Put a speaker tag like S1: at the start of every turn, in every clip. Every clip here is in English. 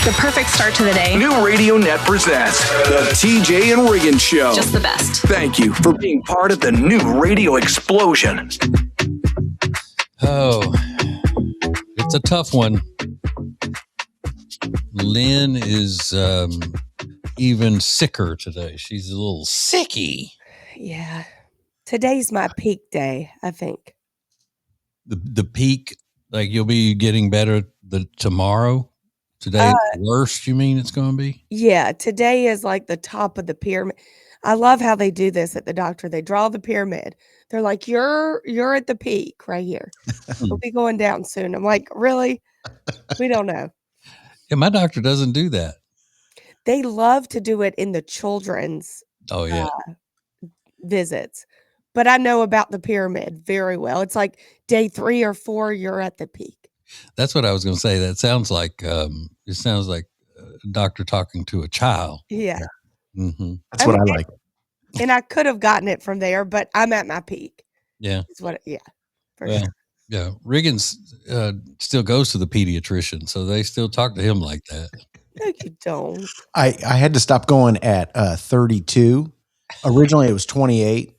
S1: The perfect start to the day.
S2: New Radio Net presents the TJ and Riggins Show.
S1: Just the best.
S2: Thank you for being part of the new radio explosion.
S3: Oh, it's a tough one. Lynn is even sicker today. She's a little sicky.
S4: Yeah. Today's my peak day, I think.
S3: The peak, like you'll be getting better tomorrow? Today, the worst, you mean it's going to be?
S4: Yeah, today is like the top of the pyramid. I love how they do this at the doctor. They draw the pyramid. They're like, you're at the peak right here. We'll be going down soon. I'm like, really? We don't know.
S3: Yeah, my doctor doesn't do that.
S4: They love to do it in the children's visits. But I know about the pyramid very well. It's like day 3 or 4, you're at the peak.
S3: That's what I was going to say. That sounds like it sounds like a doctor talking to a child.
S4: Yeah.
S3: Mm-hmm.
S5: That's what I like.
S4: And I could have gotten it from there, but I'm at my peak.
S3: Yeah.
S4: For sure.
S3: Yeah. Riggins still goes to the pediatrician, so they still talk to him like that.
S4: No, you don't.
S5: I had to stop going at 32. Originally, it was 28.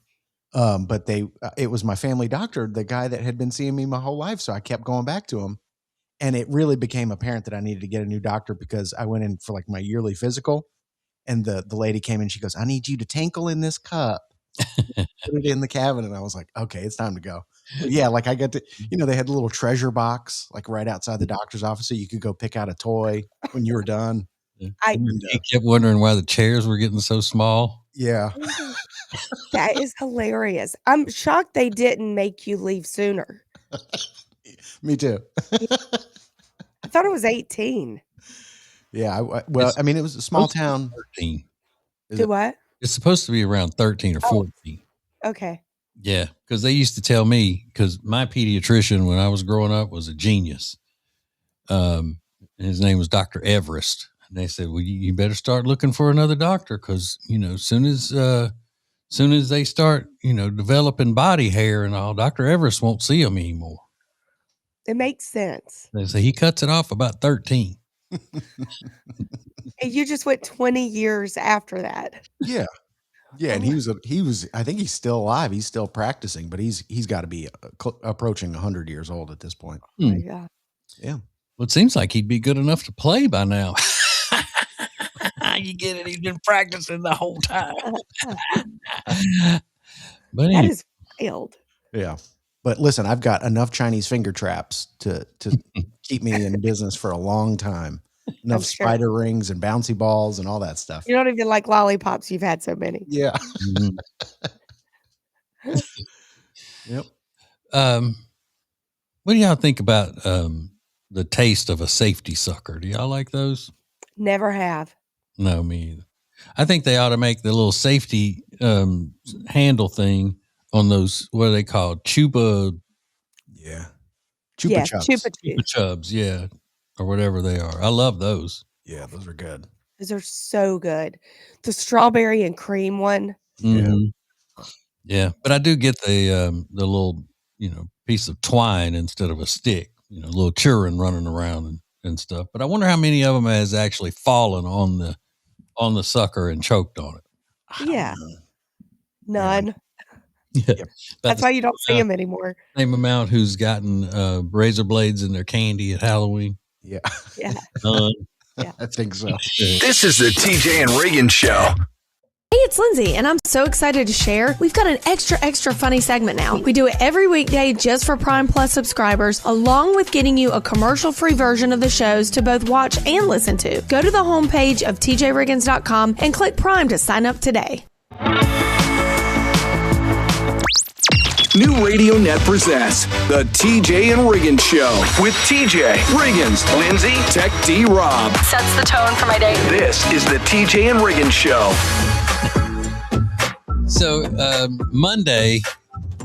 S5: But it was my family doctor, the guy that had been seeing me my whole life. So I kept going back to him, and it really became apparent that I needed to get a new doctor because I went in for like my yearly physical, and the lady came in. She goes, "I need you to tinkle in this cup, put it in the cabinet." And I was like, "Okay, it's time to go." But yeah, like I got to, they had a little treasure box like right outside the doctor's office, so you could go pick out a toy when you were done.
S3: He kept wondering why the chairs were getting so small.
S5: Yeah.
S4: That is hilarious. I'm shocked they didn't make you leave sooner.
S5: Me too.
S4: I thought it was 18.
S5: Yeah. I mean, it was a small town.
S3: 13.
S4: What?
S3: It's supposed to be around 13 or 14.
S4: Okay.
S3: Yeah, because they used to tell me, because my pediatrician when I was growing up was a genius. His name was Dr. Everest. And they said, well, you better start looking for another doctor because, as soon as they start, developing body hair and all, Dr. Everest won't see them anymore.
S4: It makes sense.
S3: They say he cuts it off about 13.
S4: And you just went 20 years after that.
S5: Yeah. Yeah. And he was, I think he's still alive. He's still practicing, but he's got to be approaching 100 years old at this point.
S4: Oh my God.
S5: Yeah.
S3: Well, it seems like he'd be good enough to play by now. You get it? He's been practicing the whole time. But
S4: that is wild.
S5: Yeah. But listen, I've got enough Chinese finger traps to keep me in business for a long time. Enough spider rings and bouncy balls and all that stuff.
S4: You don't even like lollipops. You've had so many.
S5: Yeah.
S3: Mm-hmm. Yep. What do y'all think about the taste of a safety sucker? Do y'all like those?
S4: Never have.
S3: No, me either. I think they ought to make the little safety handle thing on those, what are they called? Chupa.
S5: Yeah.
S4: Chupa
S3: Chubs, yeah. Or whatever they are. I love those.
S5: Yeah, those are good.
S4: Those are so good. The strawberry and cream one.
S3: Mm-hmm. Yeah. But I do get the little, piece of twine instead of a stick, a little children running around and stuff. But I wonder how many of them has actually fallen on the sucker and choked on it.
S4: Yeah. None.
S3: Yeah.
S4: That's why you don't see them anymore.
S3: Same amount who's gotten razor blades in their candy at Halloween.
S5: Yeah.
S4: Yeah.
S5: Yeah. I think so.
S2: This is the TJ and Riggins Show.
S6: Hey, it's Lindsay, and I'm so excited to share. We've got an extra funny segment now. We do it every weekday just for Prime Plus subscribers, along with getting you a commercial-free version of the shows to both watch and listen to. Go to the homepage of tjriggins.com and click Prime to sign up today.
S2: New Radio Net presents the TJ and Riggins Show with TJ, Riggins, Lindsay, Tech D Rob.
S1: Sets the tone for my day.
S2: This is the TJ and Riggins Show.
S3: So Monday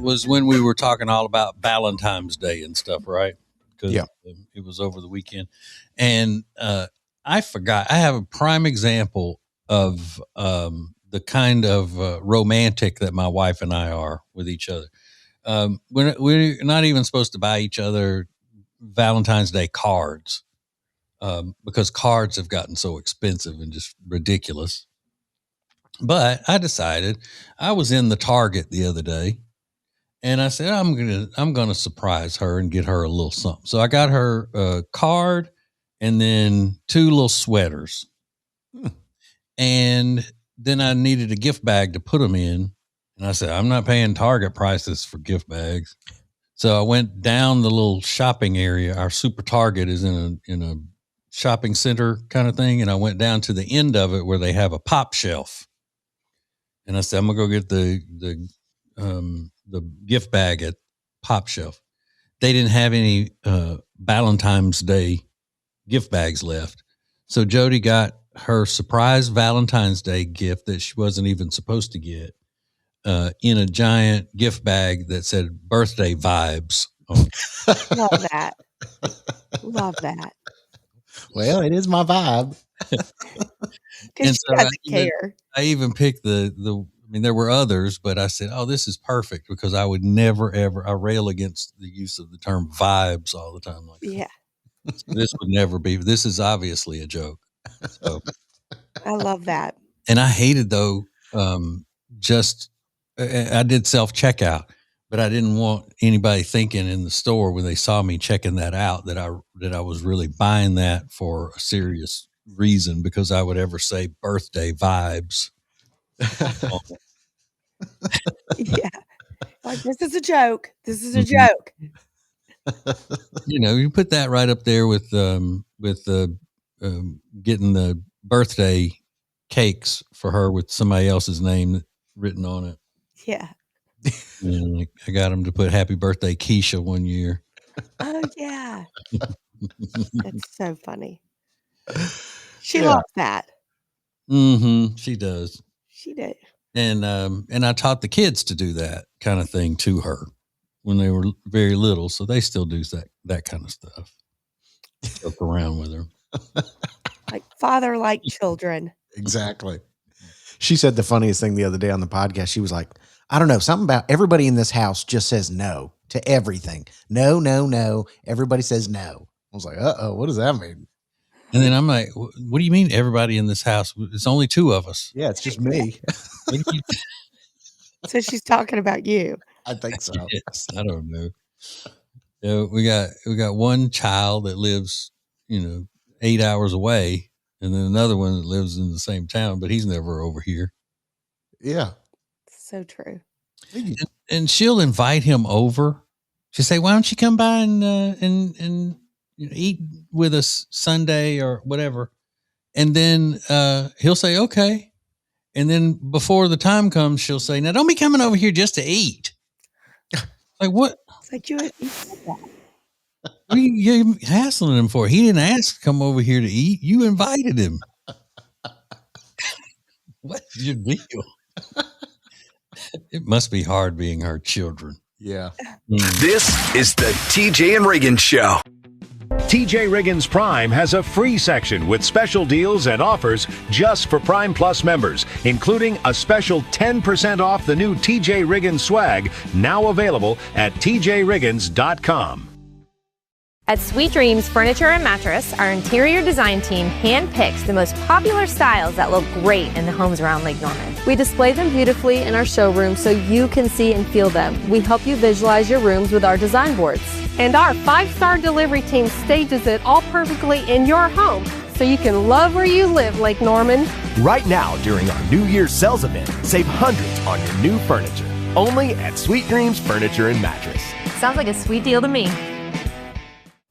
S3: was when we were talking all about Valentine's Day and stuff, right? Because it was over the weekend. And I forgot. I have a prime example of the kind of romantic that my wife and I are with each other. We're not even supposed to buy each other Valentine's Day cards. because cards have gotten so expensive and just ridiculous. But I decided, I was in the Target the other day, and I said, I'm gonna surprise her and get her a little something. So I got her a card and then 2 little sweaters. And then I needed a gift bag to put them in. And I said, I'm not paying Target prices for gift bags. So I went down the little shopping area. Our Super Target is in a shopping center kind of thing. And I went down to the end of it where they have a pop shelf. And I said, I'm gonna go get the gift bag at Pop Shelf. They didn't have any Valentine's Day gift bags left. So Jody got her surprise Valentine's Day gift that she wasn't even supposed to get in a giant gift bag that said birthday vibes.
S4: Love that. Love that.
S5: Well, it is my vibe.
S4: Because she doesn't care.
S3: I even picked I mean, there were others, but I said, oh, this is perfect because I would never, ever, I rail against the use of the term vibes all the time. Like,
S4: yeah.
S3: So this would never be, this is obviously a joke. So,
S4: I love that.
S3: and I hated though, I did self-checkout, but I didn't want anybody thinking in the store when they saw me checking that out that I was really buying that for a serious reason because I would ever say birthday vibes.
S4: Yeah. Like, this is a joke. This is a joke.
S3: You know, you put that right up there with getting the birthday cakes for her with somebody else's name written on it.
S4: Yeah.
S3: You know, like I got them to put happy birthday Keisha one year.
S4: Oh, yeah. That's so funny. She loves that.
S3: Mm-hmm. She does.
S4: She did.
S3: And I taught the kids to do that kind of thing to her when they were very little. So they still do that kind of stuff. Joke around with her.
S4: Like father, like children.
S5: Exactly. She said the funniest thing the other day on the podcast. She was like, I don't know, something about everybody in this house just says no to everything. No, no, no. Everybody says no. I was like, uh-oh, what does that mean?
S3: And then I'm like, what do you mean everybody in this house? It's only 2 of us.
S5: Yeah, it's just me.
S4: So she's talking about you.
S5: I think so.
S3: Yes, I don't know. We got one child that lives, 8 hours away, and then another one that lives in the same town, but he's never over here.
S5: Yeah.
S4: So true.
S3: And she'll invite him over. She'll say, why don't you come by and eat with us Sunday or whatever. And then he'll say, okay. And then before the time comes, she'll say, now don't be coming over here just to eat. Like what?
S4: It's like you said that.
S3: What are you hassling him for? He didn't ask to come over here to eat. You invited him. What's your deal? It must be hard being her children.
S5: Yeah.
S2: This is the TJ and Riggins Show.
S7: TJ Riggins Prime has a free section with special deals and offers just for Prime Plus members, including a special 10% off the new TJ Riggins swag, now available at tjriggins.com.
S8: At Sweet Dreams Furniture and Mattress, our interior design team handpicks the most popular styles that look great in the homes around Lake Norman.
S9: We display them beautifully in our showroom so you can see and feel them. We help you visualize your rooms with our design boards.
S10: And our 5-star delivery team stages it all perfectly in your home so you can love where you live, Lake Norman.
S11: Right now, during our New Year's sales event, save hundreds on your new furniture. Only at Sweet Dreams Furniture and Mattress.
S8: Sounds like a sweet deal to me.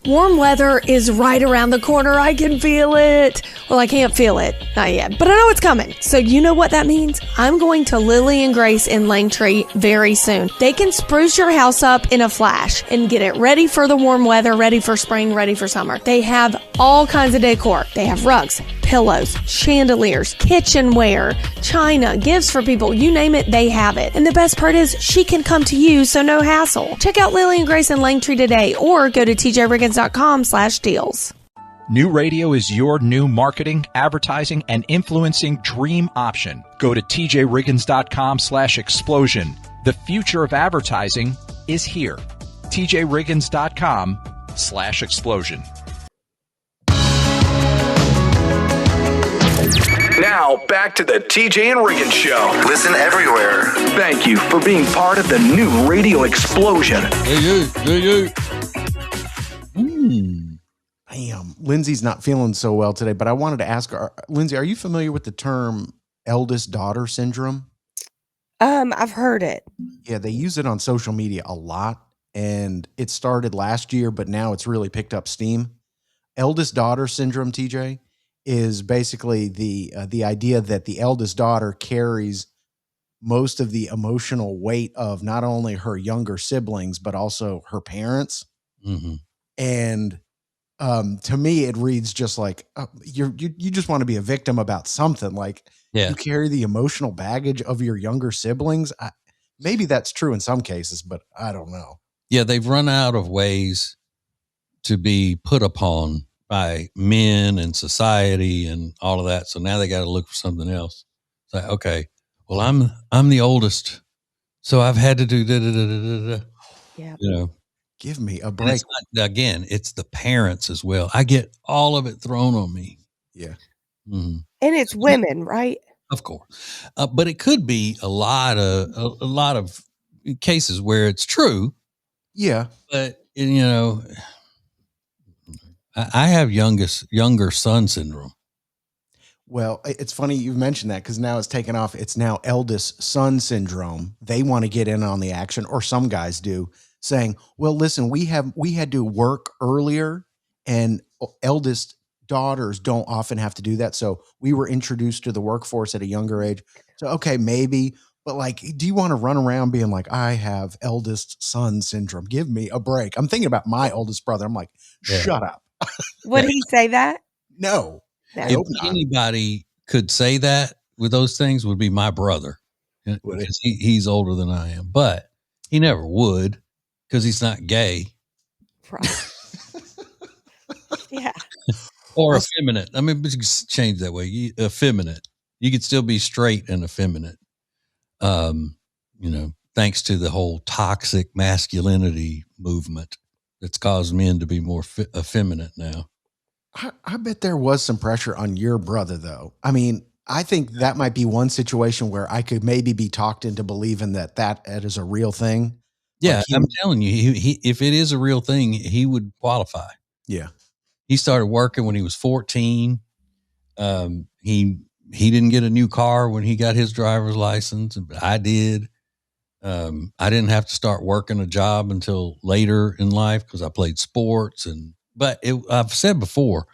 S6: Warm weather is right around the corner. I can feel it. Well, I can't feel it. Not yet, but I know it's coming. So you know what that means? I'm going to Lily and Grace in Langtree very soon. They can spruce your house up in a flash and get it ready for the warm weather, ready for spring, ready for summer. They have all kinds of decor. They have rugs, pillows, chandeliers, kitchenware, china, gifts for people. You name it, they have it. And the best part is she can come to you, so no hassle. Check out Lily and Grace in Langtree today or go to tjriggins.com/deals.
S12: New radio is your new marketing, advertising, and influencing dream option. Go to tjriggins.com/explosion. The future of advertising is here. tjriggins.com/explosion.
S2: Now, back to the TJ and Riggins Show.
S11: Listen everywhere.
S2: Thank you for being part of the new radio explosion.
S5: Damn, Lindsay's not feeling so well today, but I wanted to ask her, Lindsay, are you familiar with the term eldest daughter syndrome?
S4: I've heard it.
S5: Yeah, they use it on social media a lot, and it started last year, but now it's really picked up steam. Eldest daughter syndrome, TJ, is basically the idea that the eldest daughter carries most of the emotional weight of not only her younger siblings, but also her parents.
S3: Mm-hmm.
S5: And to me, it reads just like you just want to be a victim about something. Like you carry the emotional baggage of your younger siblings. Maybe that's true in some cases, but I don't know.
S3: Yeah, they've run out of ways to be put upon by men and society and all of that. So now they got to look for something else. It's like, okay, well, I'm the oldest, so I've had to do da.
S4: Yeah,
S3: you know.
S5: Give me a break.
S3: It's the parents as well. I get all of it thrown on me.
S5: Yeah.
S3: Mm-hmm.
S4: And it's women, right?
S3: Of course. But it could be a lot of cases where it's true.
S5: Yeah.
S3: But, I have younger son syndrome.
S5: Well, it's funny you mentioned that because now it's taken off. It's now eldest son syndrome. They want to get in on the action, or some guys do, saying, well, listen, we had to work earlier, and eldest daughters don't often have to do that. So we were introduced to the workforce at a younger age. So, okay, maybe, but like, do you want to run around being like, I have eldest son syndrome? Give me a break. I'm thinking about my oldest brother. I'm like, shut up.
S4: Would he say that?
S5: No.
S3: If anybody could say that with those things, would be my brother. Because he's older than I am, but he never would because he's not gay.
S4: Right. Yeah.
S3: Or effeminate. I mean, change that way. Effeminate. You could still be straight and effeminate. Thanks to the whole toxic masculinity movement that's caused men to be more effeminate now.
S5: I bet there was some pressure on your brother, though. I mean, I think that might be one situation where I could maybe be talked into believing that is a real thing.
S3: Yeah,
S5: like
S3: I'm telling you, he if it is a real thing, he would qualify.
S5: Yeah.
S3: He started working when he was 14. He didn't get a new car when he got his driver's license, but I did. I didn't have to start working a job until later in life because I played sports but I've said before,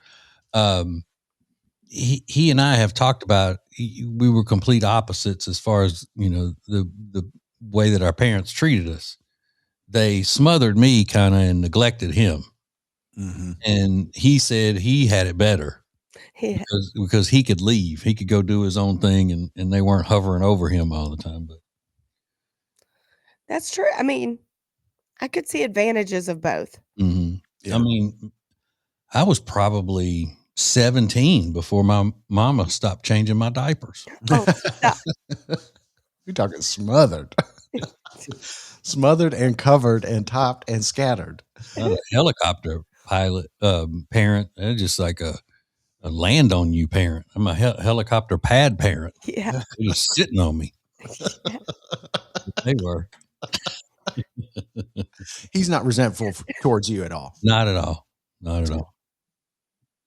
S3: he and I have talked about, we were complete opposites as far as, the way that our parents treated us. They smothered me kind of and neglected him.
S5: Mm-hmm.
S3: And he said he had it better because he could leave. He could go do his own thing and they weren't hovering over him all the time. But
S4: that's true. I mean, I could see advantages of both.
S3: Mm-hmm.
S5: Yeah.
S3: I mean, I was probably 17 before my mama stopped changing my diapers.
S4: Oh, stop.
S5: You're talking smothered. Smothered and covered and topped and scattered.
S3: Not a helicopter pilot parent. They're just like a land on you parent. I'm a helicopter pad parent.
S4: Yeah.
S3: They're just sitting on me. They were.
S5: He's not resentful towards you at all.
S3: Not at all. Not at all.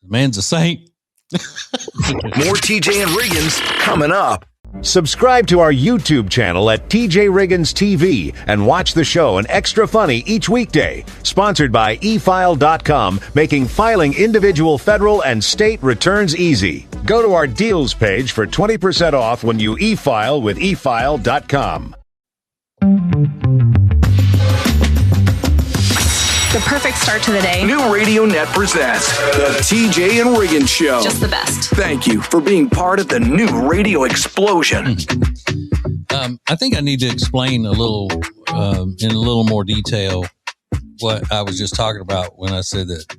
S3: The man's a saint.
S2: More TJ and Riggins coming up.
S7: Subscribe to our YouTube channel at TJ Riggins TV and watch the show an extra funny each weekday. Sponsored by eFile.com, making filing individual federal and state returns easy. Go to our deals page for 20% off when you e-file with eFile.com.
S1: The perfect start to the day.
S2: New Radio Net presents the TJ and Riggins Show.
S1: Just the best.
S2: Thank you for being part of the new radio explosion.
S3: I think I need to explain a little, in a little more detail, what I was just talking about when I said that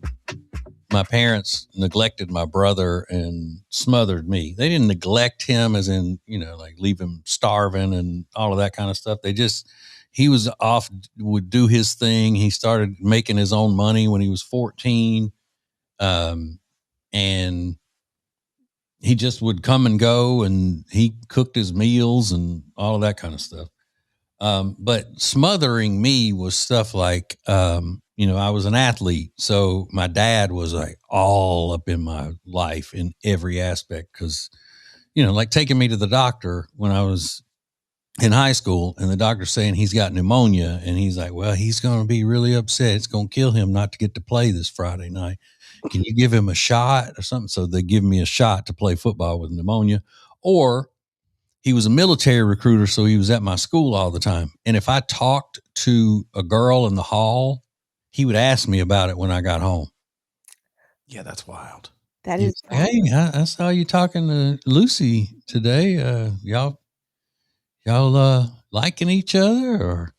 S3: my parents neglected my brother and smothered me. They didn't neglect him as in, like leave him starving and all of that kind of stuff. He was off, would do his thing. He started making his own money when he was 14. And he just would come and go, and he cooked his meals and all of that kind of stuff. But smothering me was stuff like, I was an athlete. So my dad was like all up in my life in every aspect. Cause, like taking me to the doctor when I was in high school, and the doctor's saying he's got pneumonia. And he's like, well, he's going to be really upset. It's going to kill him not to get to play this Friday night. Can you give him a shot or something? So they give me a shot to play football with pneumonia. Or he was a military recruiter, so he was at my school all the time. And if I talked to a girl in the hall, he would ask me about it when I got home.
S5: Yeah, that's wild.
S4: That is.
S3: Hey, I saw you talking to Lucy today. Y'all liking each other, or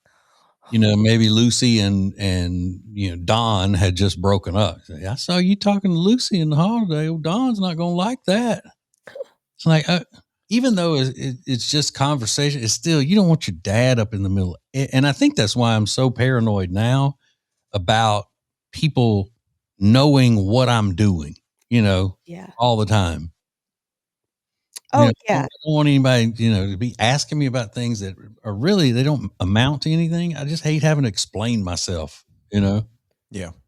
S3: maybe Lucy and Don had just broken up. I saw you talking to Lucy in the hall today. Oh, Don's not gonna like that. It's like, even though it's just conversation, it's still, you don't want your dad up in the middle. And I think that's why I'm so paranoid now about people knowing what I'm doing, all the time.
S4: Oh,
S3: I don't want anybody, to be asking me about things that are really, they don't amount to anything. I just hate having to explain myself,
S5: Yeah.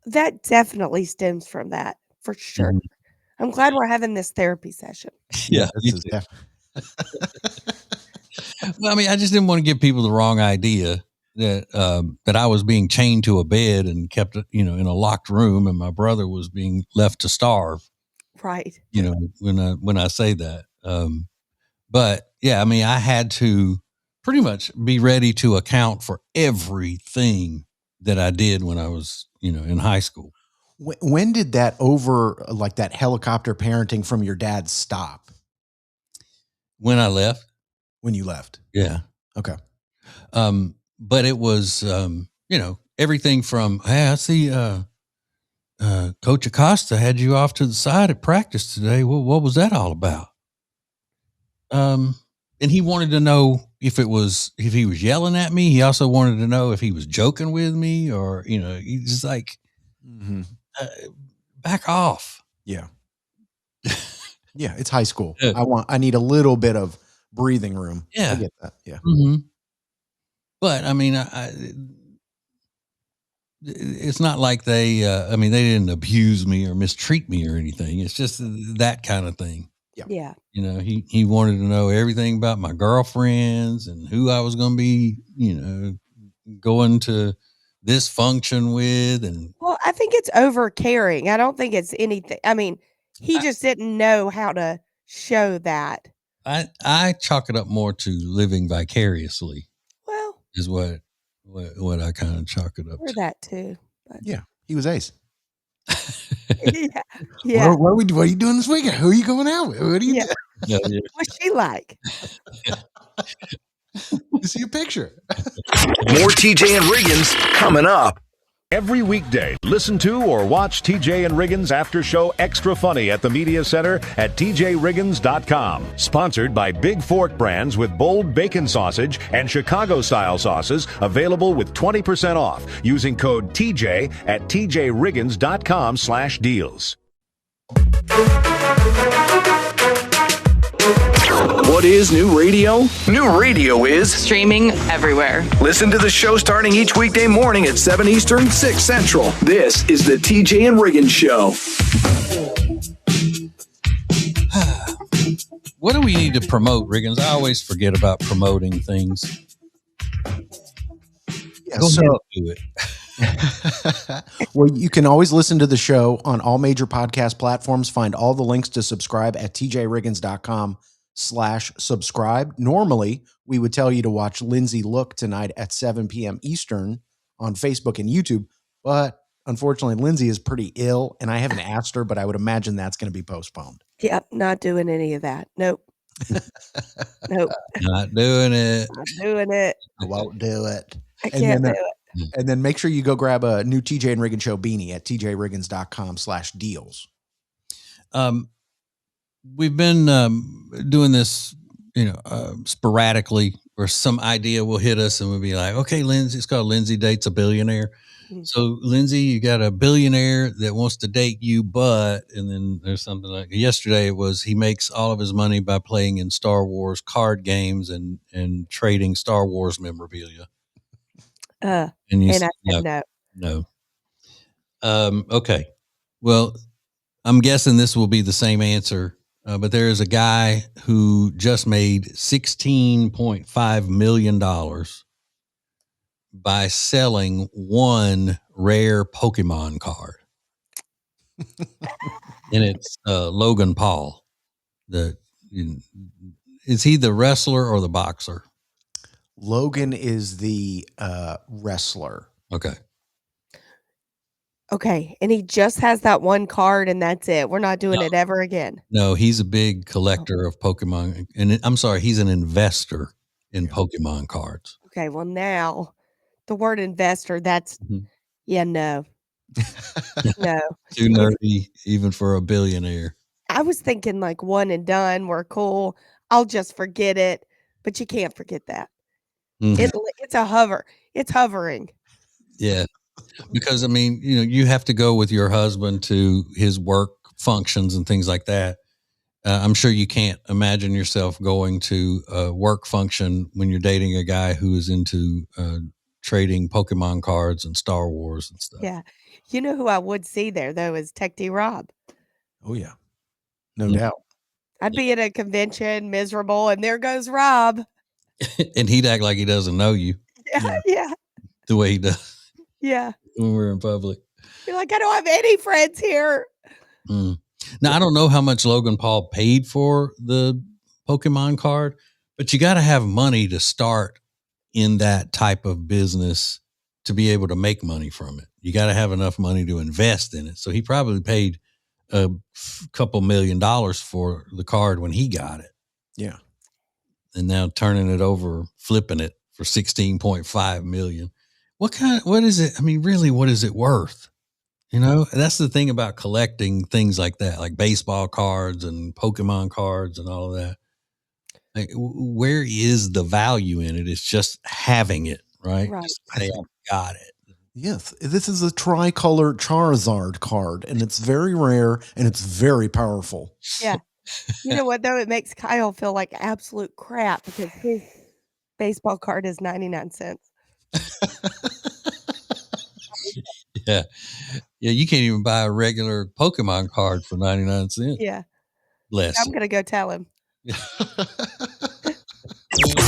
S4: That definitely stems from that, for sure.
S3: Mm-hmm.
S4: I'm glad we're having this therapy session.
S3: Yeah. Well, I mean, I just didn't want to give people the wrong idea that I was being chained to a bed and kept, in a locked room, and my brother was being left to starve.
S4: Right.
S3: When I say that. But yeah, I mean, I had to pretty much be ready to account for everything that I did when I was, in high school.
S5: When did that like that helicopter parenting from your dad stop?
S3: When I left.
S5: When you left.
S3: Yeah.
S5: Okay.
S3: But it was, everything from, hey, I see, Coach Acosta had you off to the side at practice today. Well, what was that all about? And he wanted to know if he was yelling at me. He also wanted to know if he was joking with me, or, he's just like, back off.
S5: Yeah. Yeah. It's high school.
S3: Yeah.
S5: I need a little bit of breathing room.
S3: Yeah.
S5: I get that. Yeah.
S3: Mm-hmm. But I mean, it's not like they didn't abuse me or mistreat me or anything. It's just that kind of thing.
S4: Yeah.
S3: He wanted to know everything about my girlfriends and who I was going to be, going to this function with. And
S4: well, I think it's over caring. I don't think it's anything. I mean, he just didn't know how to show that.
S3: I chalk it up more to living vicariously.
S4: Well,
S3: is what I kind of chalk it up
S4: to.
S3: That
S4: too. But.
S5: Yeah, he was ace.
S4: Yeah.
S5: What are you doing this weekend? Who are you going out with? What are you doing?
S3: Yeah.
S4: What's she like?
S5: See a picture.
S2: More TJ and Riggins coming up.
S7: Every weekday, listen to or watch TJ and Riggins After Show Extra Funny at the Media Center at tjriggins.com. Sponsored by Big Fork Brands with bold bacon sausage and Chicago-style sauces, available with 20% off using code TJ at tjriggins.com/deals.
S2: What is new radio? New radio is
S1: streaming everywhere.
S2: Listen to the show starting each weekday morning at 7 Eastern, 6 Central. This is the TJ and Riggins Show.
S3: What do we need to promote, Riggins? I always forget about promoting things.
S5: Yeah,
S3: Go ahead and do it.
S5: Well, you can always listen to the show on all major podcast platforms. Find all the links to subscribe at tjriggins.com/subscribe. Normally, we would tell you to watch Lindsay Look tonight at 7 p.m. Eastern on Facebook and YouTube. But unfortunately, Lindsay is pretty ill, and I haven't asked her, but I would imagine that's going to be postponed.
S4: Yep, not doing any of that. Nope. Nope.
S3: Not doing it.
S4: Not doing it.
S5: I won't do it.
S4: I can't do it.
S5: And then make sure you go grab a new TJ and Riggins Show beanie at tjriggins.com/deals.
S3: We've been doing this, sporadically, or some idea will hit us and we'll be like, okay, Lindsay, it's called Lindsay Dates a Billionaire. So, Lindsay, you got a billionaire that wants to date you, and then there's something like yesterday it was he makes all of his money by playing in Star Wars card games and trading Star Wars memorabilia.
S4: And
S3: you
S4: I
S3: said
S4: said no.
S3: Okay. Well, I'm guessing this will be the same answer, but there is a guy who just made $16.5 million by selling one rare Pokemon card. And it's Logan Paul. Is he the wrestler or the boxer?
S5: Logan is the wrestler.
S4: Okay. And he just has that one card and that's it. We're not doing it ever again.
S3: No, he's a big collector of Pokemon. And I'm sorry, he's an investor in Pokemon cards.
S4: Okay. Well, now the word investor, that's, no. No.
S3: Too nerdy, even for a billionaire.
S4: I was thinking like one and done. We're cool. I'll just forget it. But you can't forget that. It's a hover. It's hovering.
S3: Yeah. Because, I mean, you have to go with your husband to his work functions and things like that. I'm sure you can't imagine yourself going to a work function when you're dating a guy who is into trading Pokemon cards and Star Wars and stuff.
S4: Yeah. You know who I would see there, though, is Tech D Rob.
S5: Oh, yeah. No doubt.
S4: I'd be at a convention, miserable, and there goes Rob.
S3: And he'd act like he doesn't know you.
S4: Yeah.
S3: The way he does.
S4: Yeah.
S3: When we're in public.
S4: You're like, I don't have any friends here.
S3: Now, I don't know how much Logan Paul paid for the Pokemon card, but you got to have money to start in that type of business to be able to make money from it. You got to have enough money to invest in it. So he probably paid a couple $1 million for the card when he got it.
S5: Yeah.
S3: And now turning it over, flipping it for $16.5 million. What is it? I mean, really, what is it worth? That's the thing about collecting things like that, like baseball cards and Pokemon cards and all of that. Like, where is the value in it? It's just having it, right? Just say, I got it.
S5: Yes. This is a tricolor Charizard card, and it's very rare, and it's very powerful.
S4: Yeah. You know what, though? It makes Kyle feel like absolute crap because his baseball card is 99 cents.
S3: Yeah. Yeah, you can't even buy a regular Pokemon card for 99 cents.
S4: Yeah.
S3: Less.
S4: I'm going to go tell him.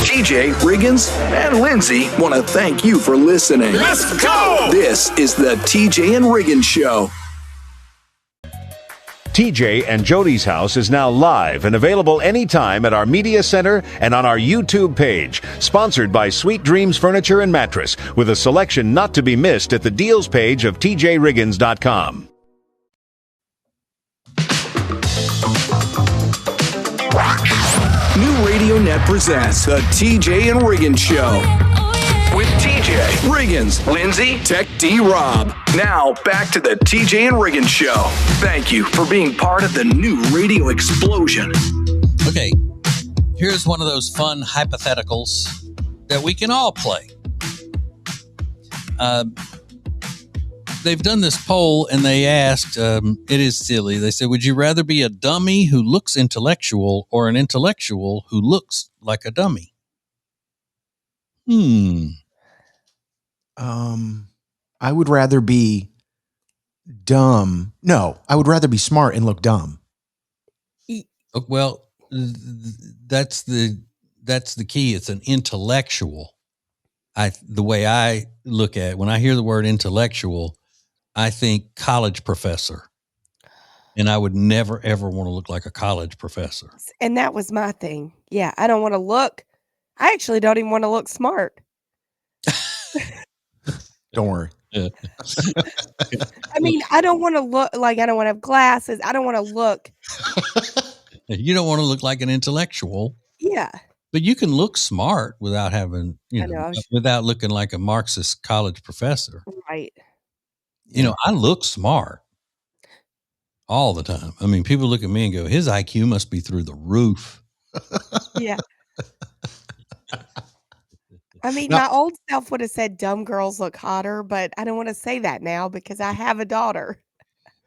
S2: TJ, Riggins, and Lindsay want to thank you for listening.
S7: Let's go!
S2: This is the TJ and Riggins Show.
S7: TJ and Jody's house is now live and available anytime at our media center and on our YouTube page. Sponsored by Sweet Dreams Furniture and Mattress, with a selection not to be missed at the deals page of tjriggins.com.
S2: New Radio Net presents the TJ and Riggins Show. With TJ, Riggins, Lindsay, Tech D Rob. Now back to the TJ and Riggins Show. Thank you for being part of the new radio explosion.
S3: Okay, here's one of those fun hypotheticals that we can all play. They've done this poll and they asked, it is silly. They said, would you rather be a dummy who looks intellectual or an intellectual who looks like a dummy?
S5: I would rather be dumb. No, I would rather be smart and look dumb.
S3: Well, that's the key. It's an intellectual. The way I look at it, when I hear the word intellectual, I think college professor. And I would never, ever want to look like a college professor.
S4: And that was my thing. Yeah, I don't want to look. I actually don't even want to look smart.
S5: Don't worry.
S3: Yeah.
S4: I mean, I don't want to look like I don't want to have glasses. I don't want to look.
S3: You don't want to look like an intellectual.
S4: Yeah.
S3: But you can look smart without having, without looking like a Marxist college professor.
S4: Right.
S3: I look smart all the time. I mean, people look at me and go, his IQ must be through the roof.
S4: Yeah. I mean,
S5: No.
S4: my old self would have said dumb girls look hotter, but I don't want to say that now because I have a daughter.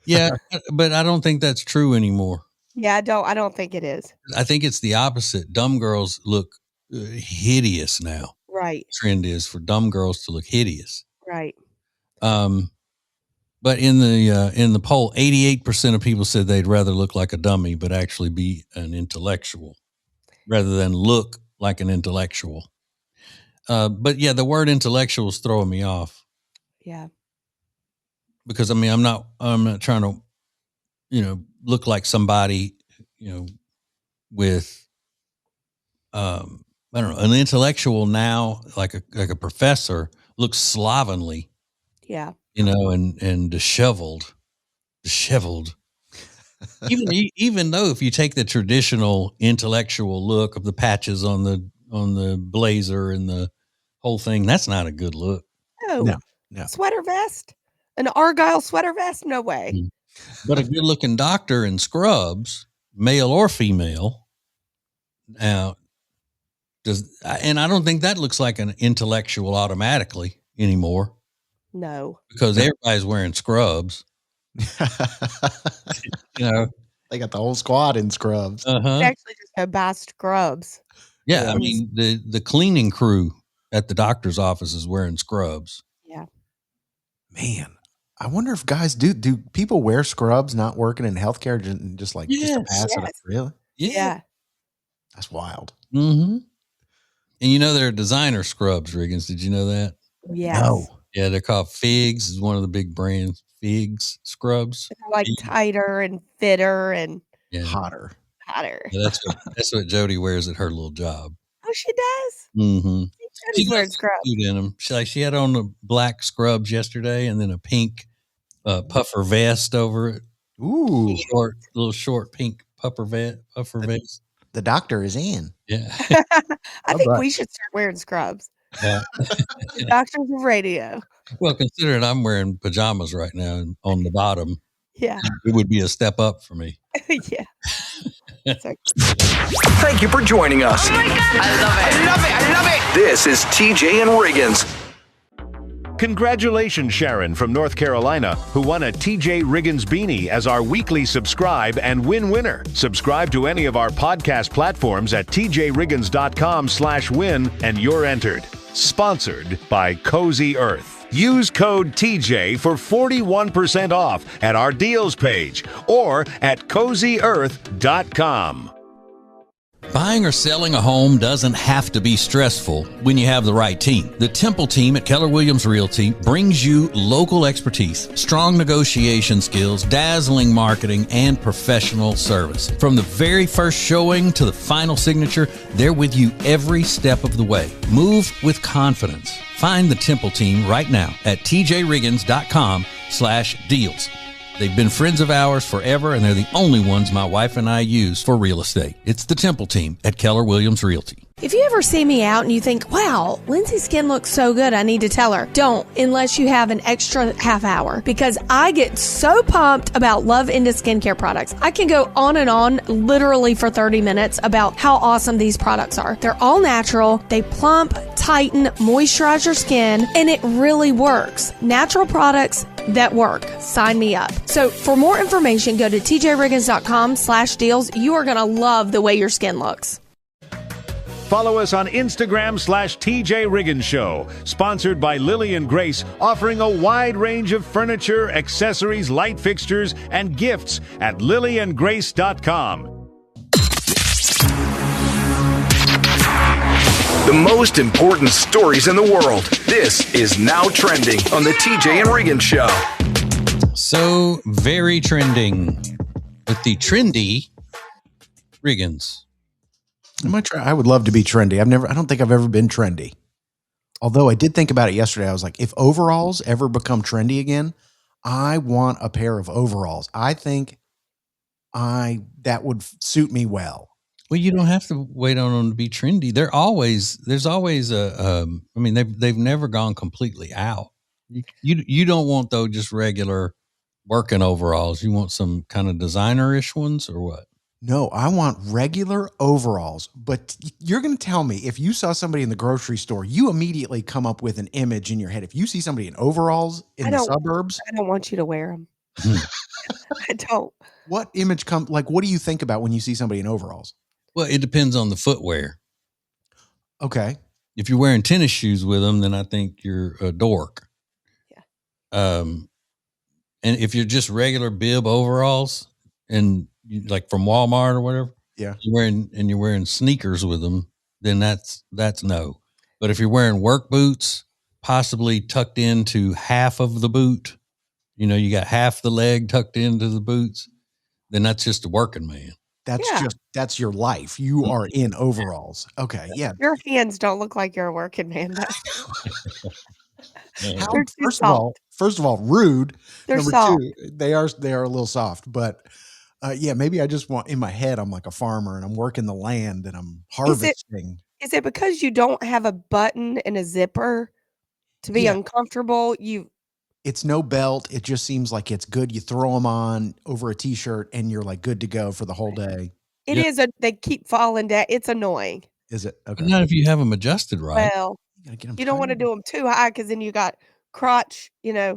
S3: Yeah, but I don't think that's true anymore.
S4: Yeah, I don't think it is.
S3: I think it's the opposite. Dumb girls look hideous now.
S4: Right.
S3: Trend is for dumb girls to look hideous.
S4: Right.
S3: But in the poll, 88% of people said they'd rather look like a dummy, but actually be an intellectual rather than look like an intellectual. But yeah, the word intellectual is throwing me off.
S4: Yeah.
S3: Because I mean, I'm not trying to, look like somebody, with, I don't know, an intellectual now, like a professor looks slovenly.
S4: Yeah.
S3: And disheveled. Even though if you take the traditional intellectual look of the patches on the blazer and the whole thing, that's not a good look.
S4: No. Sweater vest? An Argyle sweater vest? No way.
S3: But a good looking doctor in scrubs, male or female, now and I don't think that looks like an intellectual automatically anymore.
S4: No.
S3: Because everybody's wearing scrubs.
S5: They got the whole squad in scrubs.
S4: They actually just go buy scrubs.
S3: Yeah, I mean the cleaning crew at the doctor's office is wearing scrubs.
S4: Yeah.
S5: Man, I wonder if guys do people wear scrubs not working in healthcare just to pass it up? Really?
S4: Yeah.
S5: That's wild.
S3: Mm-hmm. And they're designer scrubs, Riggins. Did you know that?
S4: Yes.
S5: No.
S3: Yeah, they're called Figs. Is one of the big brands. Figs scrubs.
S4: They're like tighter and fitter and
S5: hotter.
S3: Yeah, that's what Jody wears at her little job.
S4: Oh, she does?
S3: Mm-hmm.
S4: Jody's wearing scrubs.
S3: In them. She had on the black scrubs yesterday and then a pink puffer vest over it.
S5: Ooh.
S3: Little short pink puffer vest.
S5: The doctor is in.
S3: Yeah.
S4: I think we should start wearing scrubs.
S3: Yeah.
S4: The doctors of radio.
S3: Well, considering I'm wearing pajamas right now and on the bottom,
S4: yeah,
S3: it would be a step up for me.
S4: Yeah.
S2: Thank you for joining us. Oh my God. I love it. This is TJ and Riggins.
S7: Congratulations, Sharon from North Carolina, who won a TJ Riggins beanie as our weekly subscribe and win winner. Subscribe to any of our podcast platforms at tjriggins.com/win and you're entered. Sponsored by Cozy Earth. Use code TJ for 41% off at our deals page or at cozyearth.com.
S3: Buying or selling a home doesn't have to be stressful when you have the right team. The Temple team at Keller Williams Realty brings you local expertise, strong negotiation skills, dazzling marketing, and professional service. From the very first showing to the final signature, they're with you every step of the way. Move with confidence. Find the Temple team right now at tjriggins.com/deals. They've been friends of ours forever, and they're the only ones my wife and I use for real estate. It's the Temple team at Keller Williams Realty.
S6: If you ever see me out and you think, wow, Lindsay's skin looks so good, I need to tell her. Don't, unless you have an extra half hour, because I get so pumped about Love Into skincare products. I can go on and on literally for 30 minutes about how awesome these products are. They're all natural. They plump, tighten, moisturize your skin, and it really works. Natural products that work. Sign me up. So for more information, go to tjriggins.com/deals. You are going to love the way your skin looks.
S7: Follow us on Instagram /TJ Riggins Show. Sponsored by Lily and Grace, offering a wide range of furniture, accessories, light fixtures, and gifts at lilyandgrace.com.
S2: The most important stories in the world. This is Now Trending on the TJ and Riggins Show.
S3: So very trending with the trendy Riggins.
S5: I would love to be trendy. I don't think I've ever been trendy. Although I did think about it yesterday. I was like, if overalls ever become trendy again, I want a pair of overalls. I think that would suit me well.
S3: Well, you don't have to wait on them to be trendy. There's always they've never gone completely out. You don't want though just regular working overalls. You want some kind of designer-ish ones or what?
S5: No, I want regular overalls. But you're going to tell me if you saw somebody in the grocery store, you immediately come up with an image in your head. If you see somebody in overalls in the suburbs,
S4: I don't want you to wear them. I don't.
S5: What image what do you think about when you see somebody in overalls?
S3: Well, it depends on the footwear.
S5: Okay.
S3: If you're wearing tennis shoes with them, then I think you're a dork. Yeah. And if you're just regular bib overalls and like from Walmart or whatever,
S5: yeah,
S3: you're wearing sneakers with them, then that's no. But if you're wearing work boots, possibly tucked into half of the boot, you got half the leg tucked into the boots, then that's just a working man.
S5: That's your life. You are in overalls. Okay. Yeah.
S4: Your hands don't look like you're a working man, though. They're too soft.
S5: First of all, rude.
S4: They're
S5: Number
S4: soft.
S5: two, they are a little soft, but maybe I just want, in my head, I'm like a farmer and I'm working the land and I'm harvesting.
S4: Is it because you don't have a button and a zipper to be uncomfortable?
S5: It's no belt. It just seems like it's good. You throw them on over a t-shirt and you're like good to go for the whole day.
S4: It is they keep falling down. It's annoying.
S5: Is it? Okay.
S3: Not if you have them adjusted right.
S4: Well, you don't want to do them too high because then you got crotch,
S5: Yeah.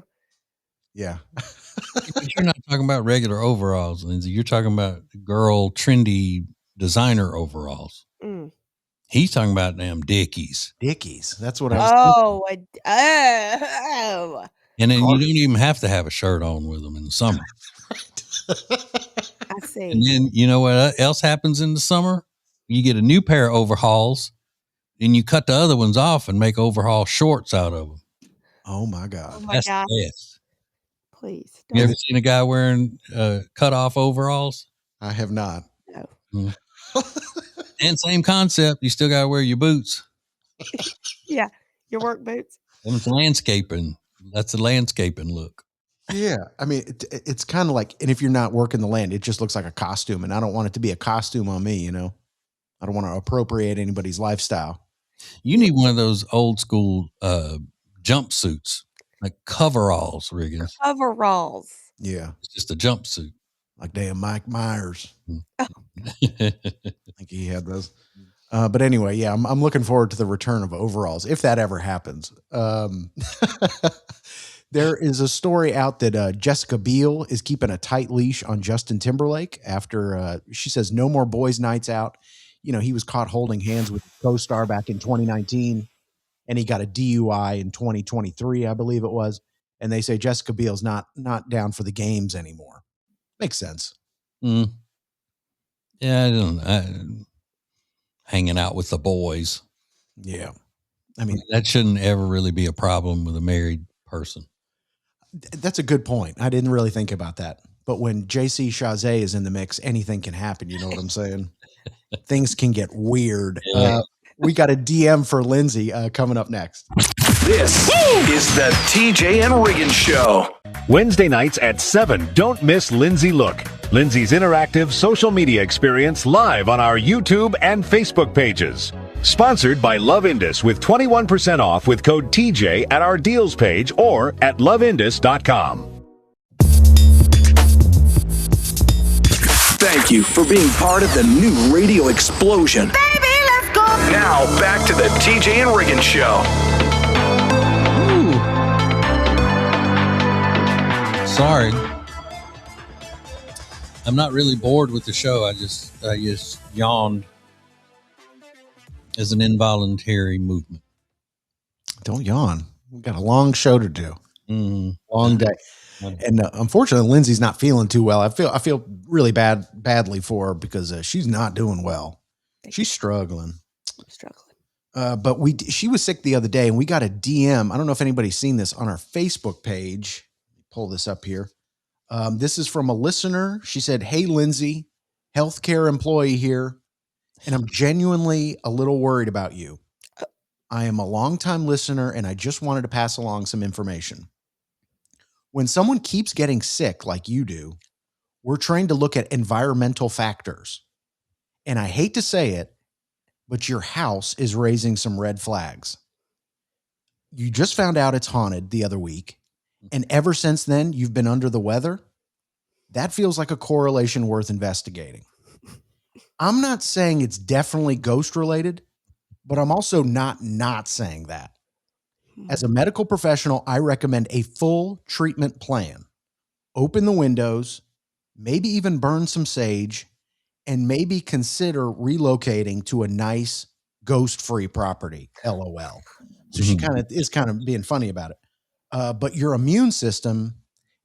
S3: But you're not talking about regular overalls, Lindsay. You're talking about girl trendy designer overalls.
S4: Mm.
S3: He's talking about damn Dickies.
S5: Dickies. That's what I was
S3: thinking. And then you don't even have to have a shirt on with them in the summer.
S4: I see.
S3: And then you know what else happens in the summer? You get a new pair of overhauls and you cut the other ones off and make overhaul shorts out of them.
S5: Oh my God.
S4: Oh my God.
S3: Yes.
S4: Please.
S3: You ever seen a guy wearing cut off overalls?
S5: I have not.
S4: No.
S3: Mm. And same concept. You still got to wear your boots.
S4: Yeah. Your work boots.
S3: It's landscaping. That's a landscaping look.
S5: Yeah. I mean, it's kind of like, and if you're not working the land, it just looks like a costume. And I don't want it to be a costume on me, I don't want to appropriate anybody's lifestyle.
S3: You need one of those old school jumpsuits, like coveralls, Riggins.
S4: Coveralls.
S5: Yeah.
S3: It's just a jumpsuit.
S5: Like damn Mike Myers. I think he had those. But anyway, yeah, I'm looking forward to the return of overalls, if that ever happens. There is a story out that Jessica Biel is keeping a tight leash on Justin Timberlake after she says no more boys' nights out. He was caught holding hands with a co-star back in 2019, and he got a DUI in 2023, I believe it was. And they say Jessica Biel's not down for the games anymore. Makes sense.
S3: Mm. Yeah, I don't. Hanging out with the boys.
S5: Yeah. I mean,
S3: that shouldn't ever really be a problem with a married person.
S5: That's a good point. I didn't really think about that. But when JC Chazé is in the mix, anything can happen. You know what I'm saying? Things can get weird.
S3: Yeah.
S5: We got a DM for Lindsay coming up next.
S2: This is the TJ and Riggins Show.
S7: Wednesday nights at 7. Don't miss Lindsay Look. Lindsay's interactive social media experience live on our YouTube and Facebook pages. Sponsored by Love Indus with 21% off with code TJ at our deals page or at loveindus.com.
S2: Thank you for being part of the new radio explosion.
S13: Baby, let's go.
S2: Now back to the TJ and Riggins Show.
S3: Sorry. I'm not really bored with the show. I just yawned as an involuntary movement.
S5: Don't yawn. We've got a long show to do.
S3: Mm-hmm.
S5: Long day. And unfortunately, Lindsay's not feeling too well. I feel really badly for her because she's not doing well. She's struggling.
S4: I'm struggling.
S5: But she was sick the other day, and we got a DM. I don't know if anybody's seen this on our Facebook page. Pull this up here. This is from a listener. She said, "Hey, Lindsay, healthcare employee here, and I'm genuinely a little worried about you. I am a longtime listener, and I just wanted to pass along some information. When someone keeps getting sick like you do, we're trained to look at environmental factors. And I hate to say it, but your house is raising some red flags. You just found out it's haunted the other week, and ever since then, you've been under the weather. That feels like a correlation worth investigating. I'm not saying it's definitely ghost related, but I'm also not saying that. As a medical professional, I recommend a full treatment plan. Open the windows, maybe even burn some sage, and maybe consider relocating to a nice ghost-free property. LOL. So she is kind of being funny about it. But your immune system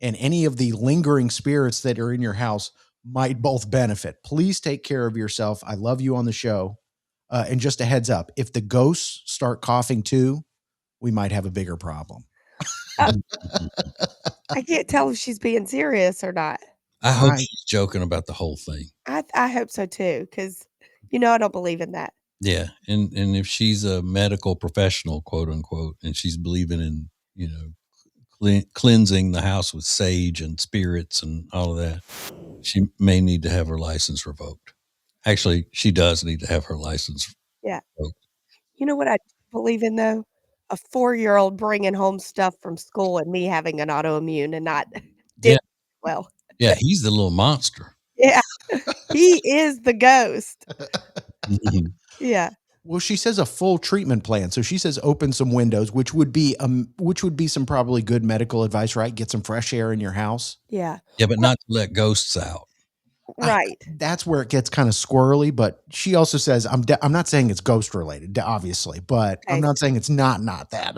S5: and any of the lingering spirits that are in your house might both benefit. Please take care of yourself. I love you on the show. And just a heads up, if the ghosts start coughing too, we might have a bigger problem.
S4: I can't tell if she's being serious or not.
S3: I hope she's joking about the whole thing.
S4: I hope so too, because I don't believe in that.
S3: Yeah, and if she's a medical professional, quote unquote, and she's believing in cleansing the house with sage and spirits and all of that, she may need to have her license revoked. Actually, she does need to have her license revoked.
S4: You know what I believe in though? A 4-year-old bringing home stuff from school and me having an autoimmune and not did well.
S3: Yeah, he's the little monster.
S4: Yeah, he is the ghost. Yeah.
S5: Well, she says a full treatment plan. So she says open some windows, which would be some probably good medical advice, right? Get some fresh air in your house.
S4: Yeah.
S3: Yeah, but not to let ghosts out.
S4: Right.
S5: That's where it gets kind of squirrely. But she also says, I'm not saying it's ghost related, obviously, but I'm not saying it's not that.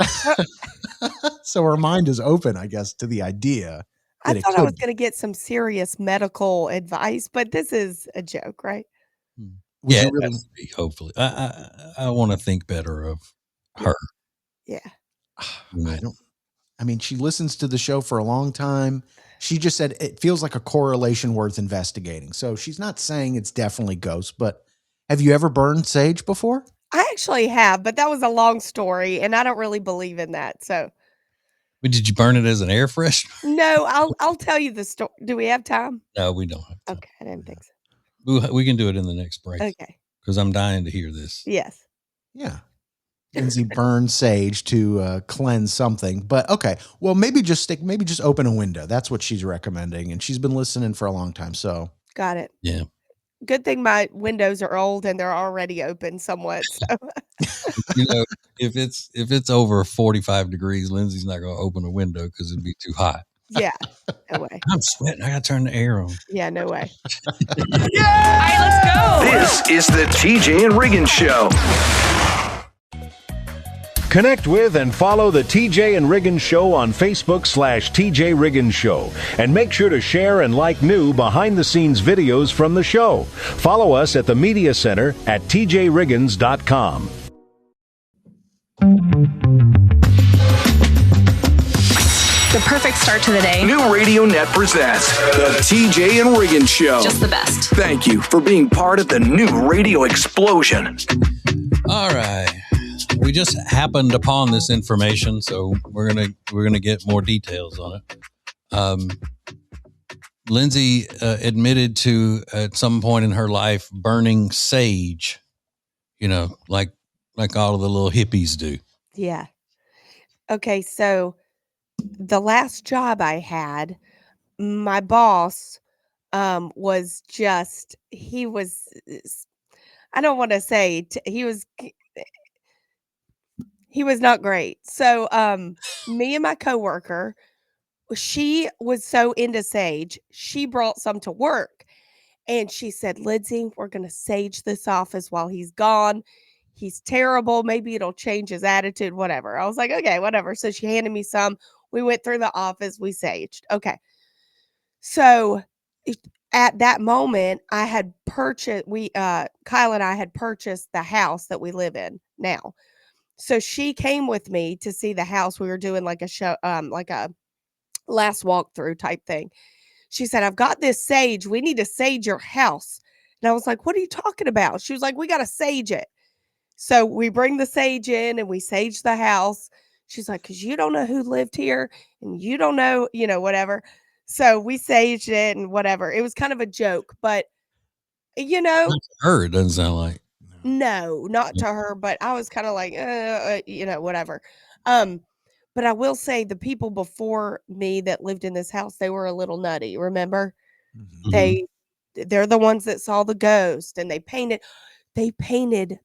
S5: So her mind is open, I guess, to the idea.
S4: I thought I was going to get some serious medical advice, but this is a joke, right?
S3: Yeah, it has to be, hopefully. I want to think better of her.
S4: Yeah.
S5: I mean, she listens to the show for a long time. She just said it feels like a correlation worth investigating. So she's not saying it's definitely ghosts, but have you ever burned sage before?
S4: I actually have, but that was a long story, and I don't really believe in that. So,
S3: but did you burn it as an air freshener?
S4: No, I'll tell you the story. Do we have time?
S3: No, we don't have time.
S4: Okay, I didn't think so.
S3: We can do it in the next break.
S4: Okay.
S3: Because I'm dying to hear this.
S4: Yes.
S5: Yeah. Lindsay burned sage to cleanse something, but okay. Well, maybe just open a window. That's what she's recommending, and she's been listening for a long time. So
S4: got it.
S3: Yeah.
S4: Good thing my windows are old and they're already open somewhat. So.
S3: If it's over 45 degrees, Lindsay's not going to open a window because it'd be too hot.
S4: Yeah. No way.
S3: I'm sweating. I got to turn the air on.
S4: Yeah. No way.
S2: All right, let's go. This is the TJ and Riggins Show.
S7: Connect with and follow the TJ and Riggins Show on Facebook/TJ Riggins Show. And make sure to share and like new behind-the-scenes videos from the show. Follow us at the Media Center at tjriggins.com.
S1: The perfect start to the day.
S2: New Radio Net presents the TJ and Riggins Show.
S1: Just the best.
S2: Thank you for being part of the new radio explosion.
S3: All right. We just happened upon this information, so we're gonna get more details on it. Lindsay admitted to at some point in her life burning sage, like all of the little hippies do.
S4: Yeah. Okay, so the last job I had, my boss was just I don't want to say he was not great. So me and my coworker, she was so into sage, she brought some to work and she said, Lindsay, we're going to sage this office while he's gone. He's terrible. Maybe it'll change his attitude, whatever. I was like, okay, whatever. So she handed me some. We went through the office. We saged. Okay. So at that moment, I had purchased, Kyle and I had purchased the house that we live in now. So she came with me to see the house. We were doing like a show, like a last walkthrough type thing. She said, I've got this sage. We need to sage your house. And I was like, what are you talking about? She was like, we got to sage it. So we bring the sage in and we sage the house. She's like, because you don't know who lived here and you don't know, whatever. So we saged it and whatever. It was kind of a joke, but,
S3: Her, it doesn't sound like.
S4: No, not to her, but I was kind of like, whatever. But I will say the people before me that lived in this house, they were a little nutty. Remember? Mm-hmm. they're the ones that saw the ghost, and they painted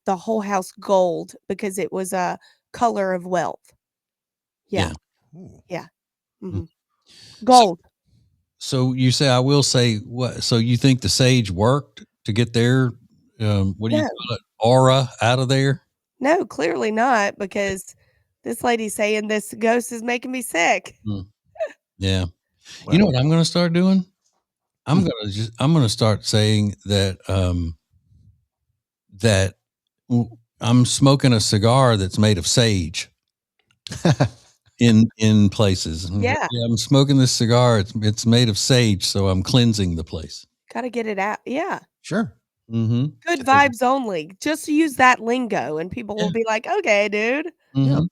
S4: the whole house gold because it was a color of wealth. Yeah. Yeah. Mhm. Gold.
S3: So you say, I will say what, so you think the sage worked to get their, what do you
S4: No.
S3: call it? Aura out of there?
S4: No, clearly not, because this lady's saying this ghost is making me sick.
S3: Yeah. You know what I'm going to start doing? I'm going to start saying that, I'm smoking a cigar that's made of sage in places.
S4: Yeah.
S3: I'm smoking this cigar. It's made of sage. So I'm cleansing the place.
S4: Got to get it out. Yeah.
S5: Sure.
S3: Mm-hmm.
S4: Good vibes only. Just use that lingo and people will be like, okay, dude.
S3: Mm-hmm.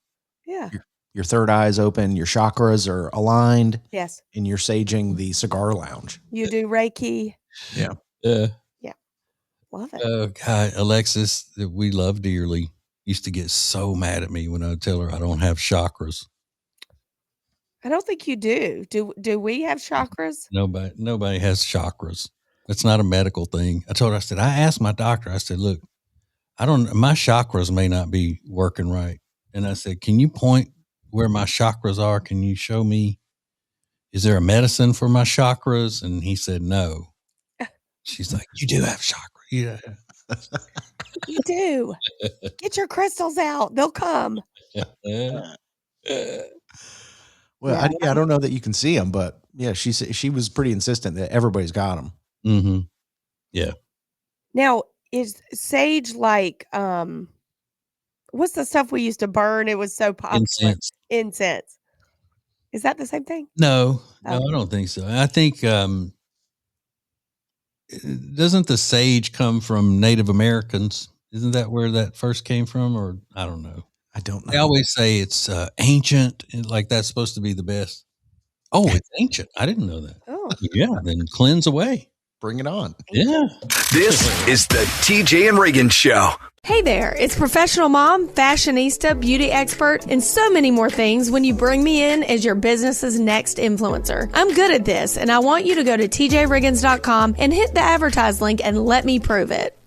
S4: Yeah.
S5: Your third eye is open. Your chakras are aligned.
S4: Yes.
S5: And you're saging the cigar lounge.
S4: You do Reiki.
S5: Yeah.
S4: Yeah. Love it.
S3: Oh, God. Alexis, that we love dearly, used to get so mad at me when I would tell her I don't have chakras.
S4: I don't think you do. Do we have chakras?
S3: Nobody has chakras. That's not a medical thing. I told her, I said, I asked my doctor, I said, look, my chakras may not be working right. And I said, can you point where my chakras are? Can you show me, is there a medicine for my chakras? And he said, no. She's like, you do have chakras. Yeah.
S4: You do. Get your crystals out. They'll come.
S5: Well, I don't know that you can see them, but yeah, she was pretty insistent that everybody's got them.
S3: Mm-hmm. Yeah.
S4: Now, is sage like, what's the stuff we used to burn? It was so popular. Incense. Is that the same thing?
S3: No, I don't think so. I think, doesn't the sage come from Native Americans? Isn't that where that first came from? Or I don't know.
S5: I don't know.
S3: They always say it's ancient, and like that's supposed to be the best. Oh, it's ancient. I didn't know that.
S4: Oh,
S3: yeah. Then cleanse away.
S5: Bring it on.
S3: Yeah.
S2: This is the TJ and Riggins Show.
S6: Hey there, it's professional mom, fashionista, beauty expert, and so many more things when you bring me in as your business's next influencer. I'm good at this, and I want you to go to tjriggins.com and hit the advertise link and let me prove it.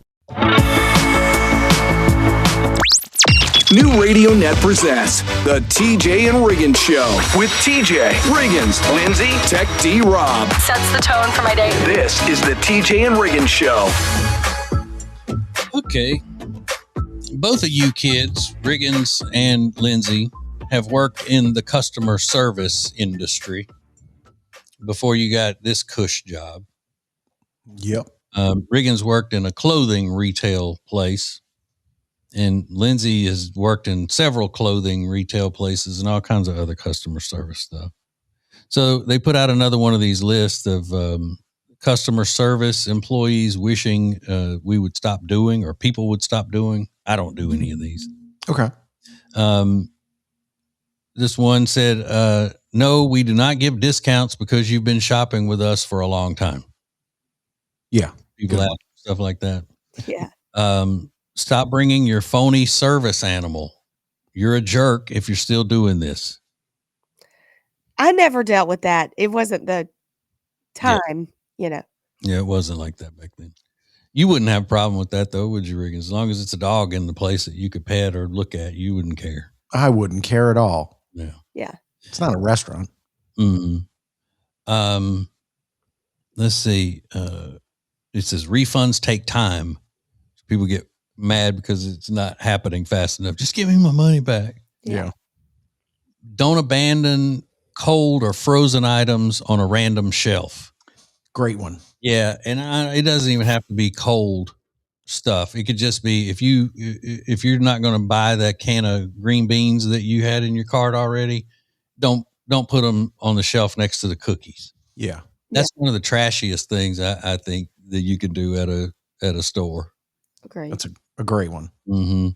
S2: New Radio Net presents the TJ and Riggins Show with TJ, Riggins, Lindsay, Tech D Rob.
S1: Sets the tone for my day.
S2: This is the TJ and Riggins Show.
S3: Okay. Both of you kids, Riggins and Lindsay, have worked in the customer service industry before you got this cush job.
S5: Yep.
S3: Riggins worked in a clothing retail place, and Lindsay has worked in several clothing retail places and all kinds of other customer service stuff. So they put out another one of these lists of customer service employees wishing we would stop doing or people would stop doing. I don't do any of these.
S5: Okay.
S3: This one said, no, we do not give discounts because you've been shopping with us for a long time.
S5: Yeah.
S3: People ask stuff like that.
S4: Yeah.
S3: Stop bringing your phony service animal. You're a jerk if you're still doing this.
S4: I never dealt with that. It wasn't the time, you know.
S3: Yeah, it wasn't like that back then. You wouldn't have a problem with that, though, would you, Riggins? As long as it's a dog in the place that you could pet or look at, you wouldn't care.
S5: I wouldn't care at all.
S3: Yeah.
S4: Yeah.
S5: It's not a restaurant.
S3: Mm-hmm. Let's see. It says refunds take time. People get mad because it's not happening fast enough. Just give me my money back.
S5: Yeah.
S3: Don't abandon cold or frozen items on a random shelf.
S5: Great one.
S3: Yeah, and it doesn't even have to be cold stuff. It could just be if you're not going to buy that can of green beans that you had in your cart already, don't put them on the shelf next to the cookies.
S5: Yeah,
S3: that's one of the trashiest things I think that you could do at a store.
S4: Great.
S5: That's a great one.
S3: Mm-hmm.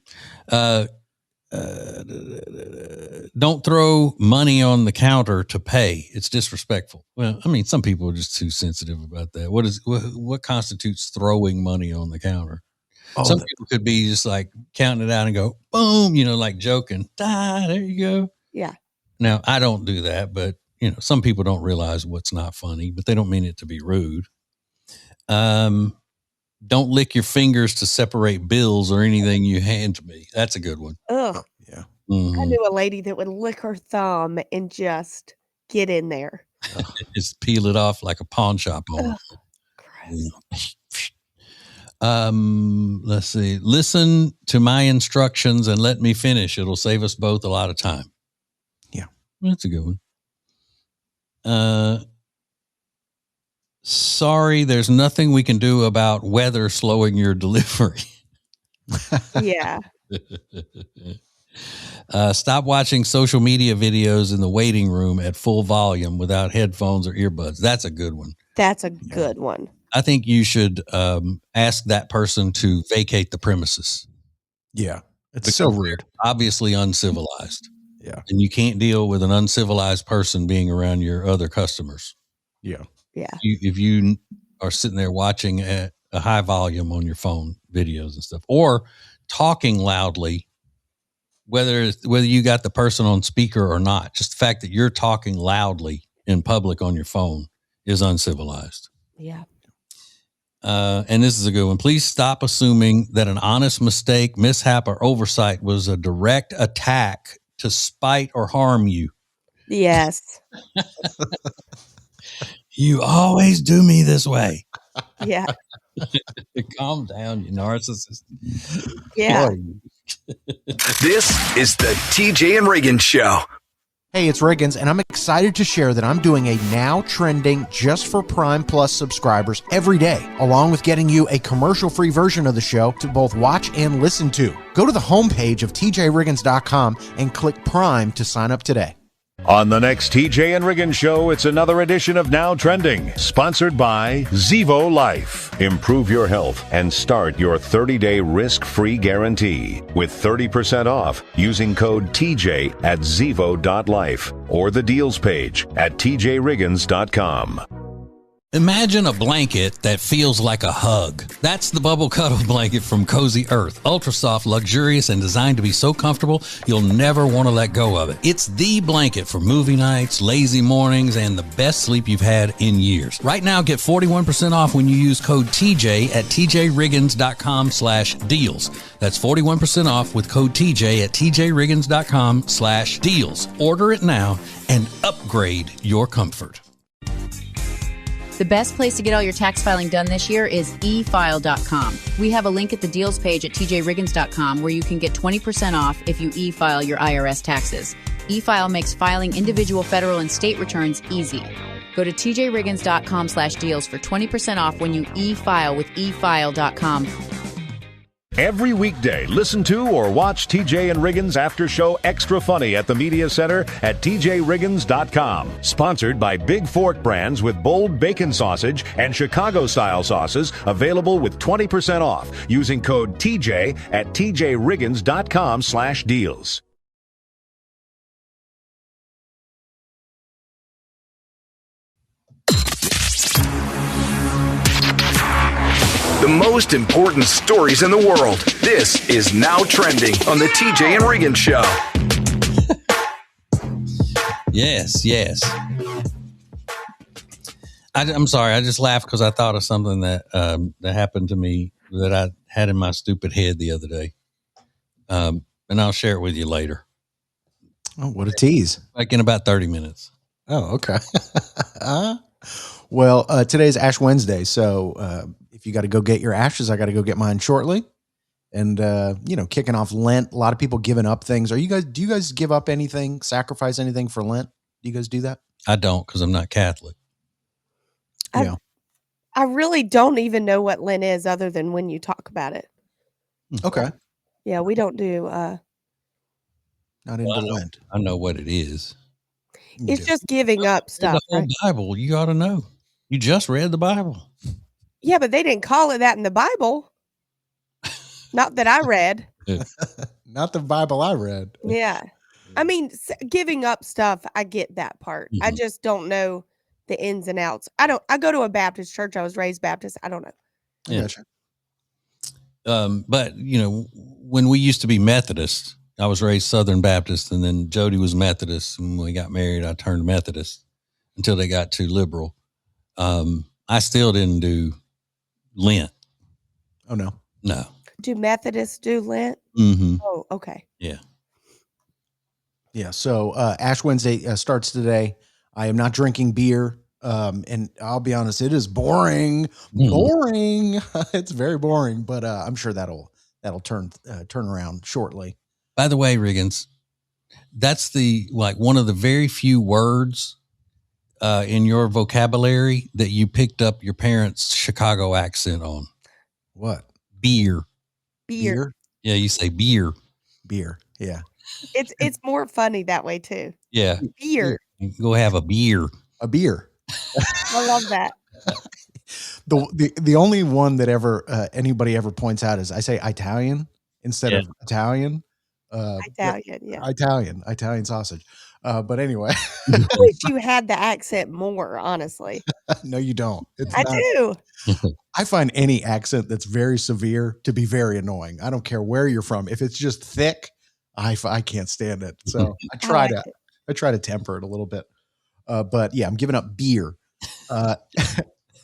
S3: Don't throw money on the counter to pay. It's disrespectful. Well, I mean, some people are just too sensitive about that. What constitutes throwing money on the counter? Some people could be just like counting it out and go, boom, like joking. There you go.
S4: Yeah.
S3: Now, I don't do that, but some people don't realize what's not funny, but they don't mean it to be rude. Don't lick your fingers to separate bills or anything you hand to me. That's a good one.
S4: Ugh.
S5: Yeah.
S4: I knew a lady that would lick her thumb and just get in there.
S3: Just peel it off like a pawn shop owner. Let's see. Listen to my instructions and let me finish. It'll save us both a lot of time.
S5: Yeah.
S3: That's a good one. Sorry, there's nothing we can do about weather slowing your delivery.
S4: Yeah.
S3: Stop watching social media videos in the waiting room at full volume without headphones or earbuds. That's a good one.
S4: That's a good one.
S3: I think you should ask that person to vacate the premises.
S5: Yeah. It's so rude.
S3: Obviously uncivilized.
S5: Yeah.
S3: And you can't deal with an uncivilized person being around your other customers.
S5: Yeah.
S4: Yeah.
S3: If you are sitting there watching at a high volume on your phone videos and stuff, or talking loudly, whether you got the person on speaker or not, just the fact that you're talking loudly in public on your phone is uncivilized.
S4: Yeah.
S3: And this is a good one. Please stop assuming that an honest mistake, mishap, or oversight was a direct attack to spite or harm you.
S4: Yes.
S3: You always do me this way.
S4: Yeah.
S3: Calm down, you narcissist.
S4: Yeah.
S2: This is the TJ and Riggins Show.
S5: Hey, it's Riggins, and I'm excited to share that I'm doing a now trending just for Prime Plus subscribers every day, along with getting you a commercial-free version of the show to both watch and listen to. Go to the homepage of tjriggins.com and click Prime to sign up today.
S7: On the next TJ and Riggins Show, it's another edition of Now Trending, sponsored by Zevo Life. Improve your health and start your 30-day risk-free guarantee with 30% off using code TJ at zevo.life or the deals page at tjriggins.com.
S3: Imagine a blanket that feels like a hug. That's the Bubble Cuddle blanket from Cozy Earth. Ultra soft, luxurious, and designed to be so comfortable, you'll never want to let go of it. It's the blanket for movie nights, lazy mornings, and the best sleep you've had in years. Right now, get 41% off when you use code TJ at tjriggins.com/deals. That's 41% off with code TJ at tjriggins.com/deals. Order it now and upgrade your comfort.
S13: The best place to get all your tax filing done this year is efile.com. We have a link at the deals page at tjriggins.com where you can get 20% off if you e-file your IRS taxes. E-file makes filing individual federal and state returns easy. Go to tjriggins.com/deals for 20% off when you e-file with efile.com.
S7: Every weekday, listen to or watch TJ and Riggins After Show Extra Funny at the Media Center at tjriggins.com. Sponsored by Big Fork Brands with bold bacon sausage and Chicago-style sauces available with 20% off using code TJ at tjriggins.com/deals.
S2: The most important stories in the world. This is Now Trending on the TJ and Riggins Show.
S3: Yes. I'm sorry. I just laughed because I thought of something that happened to me that I had in my stupid head the other day. And I'll share it with you later.
S5: Oh, what a tease.
S3: Like in about 30 minutes.
S5: Oh, okay. Well, today's Ash Wednesday, so if you got to go get your ashes, I got to go get mine shortly. And kicking off Lent, a lot of people giving up things. Do you guys give up anything, sacrifice anything for Lent? Do you guys do that?
S3: I don't, because I'm not Catholic.
S5: Yeah.
S4: I really don't even know what Lent is other than when you talk about it.
S5: Okay.
S4: Yeah, we don't do
S5: not into Lent.
S3: I know what it is.
S4: It's just giving up stuff.
S3: The whole Bible, you ought to know. You just read the Bible.
S4: Yeah, but they didn't call it that in the Bible. Not that I read.
S5: Not the Bible I read.
S4: Yeah. I mean, giving up stuff, I get that part.
S3: Mm-hmm.
S4: I just don't know the ins and outs. I go to a Baptist church. I was raised Baptist. I don't know.
S3: Yeah. But, when we used to be Methodist, I was raised Southern Baptist, and then Jody was Methodist. And when we got married, I turned Methodist until they got too liberal. I still didn't do Lent.
S5: Oh, no.
S3: No.
S4: Do Methodists do Lent?
S3: Mm-hmm.
S4: Oh, okay.
S3: Yeah.
S5: Yeah. So Ash Wednesday starts today. I am not drinking beer. And I'll be honest, it is boring. Boring. It's very boring, but I'm sure that'll turn around shortly.
S3: By the way, Riggins, that's one of the very few words in your vocabulary that you picked up your parents' Chicago accent on.
S5: What?
S3: Beer.
S4: Beer.
S3: Yeah, you say beer.
S5: Beer. Yeah.
S4: It's more funny that way too.
S3: Yeah.
S4: Beer.
S3: Go have a beer.
S5: A beer.
S4: I love that.
S5: The only one that anybody ever points out is I say Italian instead of Italian. Italian sausage. But anyway,
S4: I wish you had the accent more, honestly.
S5: No, you don't.
S4: I do.
S5: I find any accent that's very severe to be very annoying. I don't care where you're from. If it's just thick, I can't stand it. So I try to temper it a little bit. But yeah, I'm giving up beer.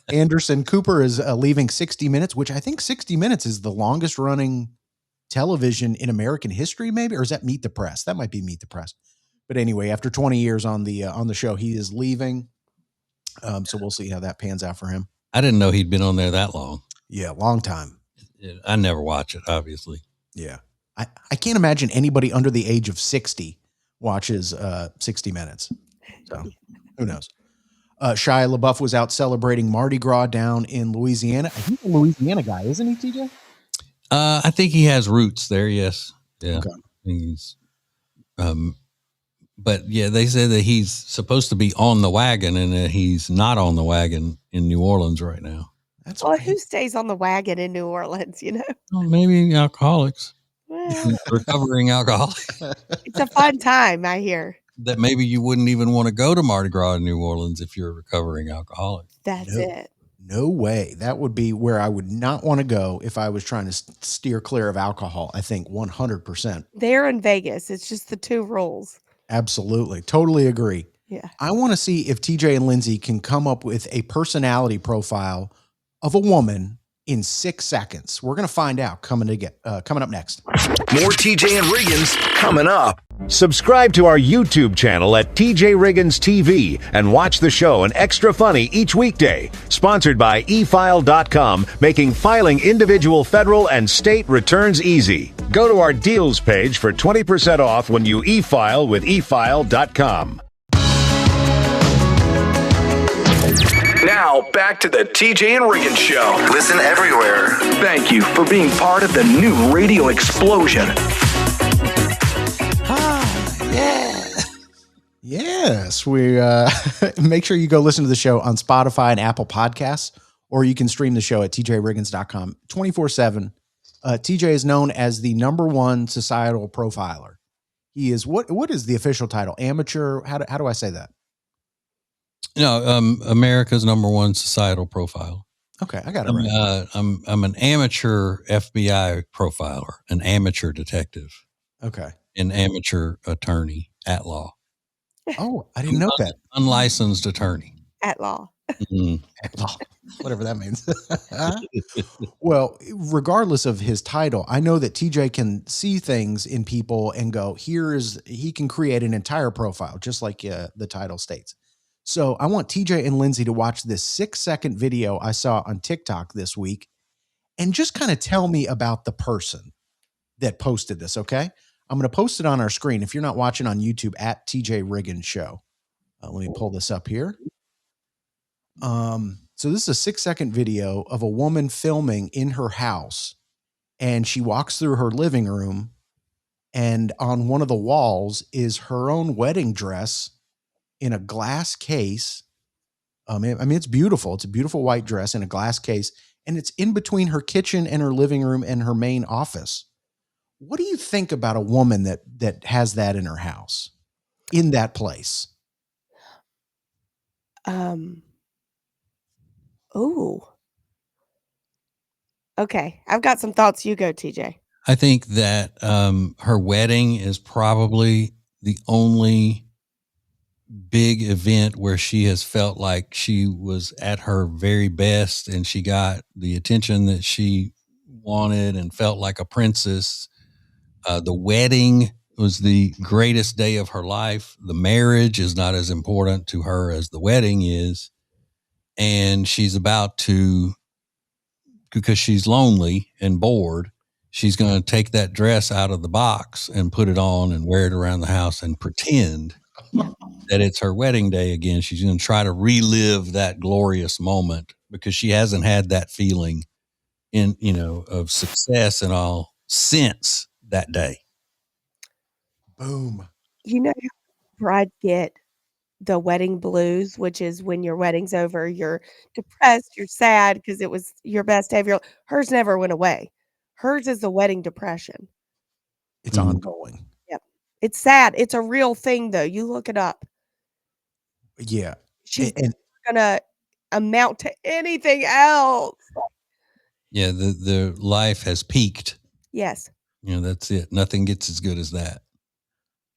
S5: Anderson Cooper is leaving 60 Minutes, which I think 60 Minutes is the longest running television in American history, maybe, or is that Meet the Press? That might be Meet the Press. But anyway, after 20 years on the show, he is leaving. So we'll see how that pans out for him.
S3: I didn't know he'd been on there that long.
S5: Yeah, long time.
S3: I never watch it, obviously.
S5: Yeah. I can't imagine anybody under the age of 60 watches 60 Minutes. So who knows? Shia LaBeouf was out celebrating Mardi Gras down in Louisiana. He's a Louisiana guy, isn't he, TJ?
S3: I think he has roots there. Yes. Yeah.
S5: Okay.
S3: He's, but yeah, they say that he's supposed to be on the wagon and that he's not on the wagon in New Orleans right now.
S4: Who stays on the wagon in New Orleans, you know?
S3: Well, maybe alcoholics.
S4: Well,
S3: Recovering alcoholics.
S4: it's a fun time, I hear.
S3: That maybe you wouldn't even want to go to Mardi Gras in New Orleans if you're a recovering alcoholic.
S4: That's it.
S5: No way. That would be where I would not want to go if I was trying to steer clear of alcohol. I think 100%.
S4: They're in Vegas. It's just the two rules.
S5: Absolutely. Totally agree.
S4: Yeah.
S5: I want to see if TJ and Lindsay can come up with a personality profile of a woman in 6 seconds. We're going to find out coming up next.
S2: More TJ and Riggins coming up.
S7: Subscribe to our YouTube channel at TJ Riggins TV and watch the show an extra funny each weekday. Sponsored by eFile.com, making filing individual federal and state returns easy. Go to our deals page for 20% off when you e-file with eFile.com.
S2: Now, back to the TJ and Riggins Show.
S14: Listen everywhere.
S2: Thank you for being part of the new radio explosion.
S5: Yes, we make sure you go listen to the show on Spotify and Apple Podcasts, or you can stream the show at tjriggins.com 24/7. TJ is known as the #1 societal profiler. He is what is the official title? Amateur? How do I say that?
S3: No, America's #1 societal profiler.
S5: Okay, I got it right.
S3: I'm an amateur FBI profiler, an amateur detective.
S5: Okay,
S3: an amateur attorney at law.
S5: Oh, I didn't know that.
S3: Unlicensed attorney
S4: at law.
S3: Mm-hmm.
S5: At law, whatever that means. Well, regardless of his title, I know that TJ can see things in people and go, he can create an entire profile, just like the title states. So I want TJ and Lindsay to watch this 6-second video I saw on TikTok this week and just kind of tell me about the person that posted this, okay? I'm going to post it on our screen if you're not watching on YouTube at TJ Riggins Show. Let me pull this up here. So this is a 6-second video of a woman filming in her house, and she walks through her living room, and on one of the walls is her own wedding dress in a glass case. I mean, it's beautiful. It's a beautiful white dress in a glass case, and it's in between her kitchen and her living room and her main office. What do you think about a woman that has that in her house, in that place?
S4: Oh. Okay, I've got some thoughts. You go, TJ.
S3: I think that her wedding is probably the only big event where she has felt like she was at her very best and she got the attention that she wanted and felt like a princess. The wedding was the greatest day of her life. The marriage is not as important to her as the wedding is. And she's about to, because she's lonely and bored, she's going to take that dress out of the box and put it on and wear it around the house and pretend that it's her wedding day again. She's going to try to relive that glorious moment because she hasn't had that feeling of success and all since that day.
S5: Boom.
S4: You know, brides get the wedding blues, which is when your wedding's over, you're depressed, you're sad because it was your best day of your life. Hers never went away. Hers is the wedding depression.
S5: It's ongoing.
S4: Yep. It's sad. It's a real thing, though. You look it up.
S5: Yeah.
S4: She's going to amount to anything else.
S3: Yeah, the life has peaked.
S4: Yes.
S3: That's it. Nothing gets as good as that.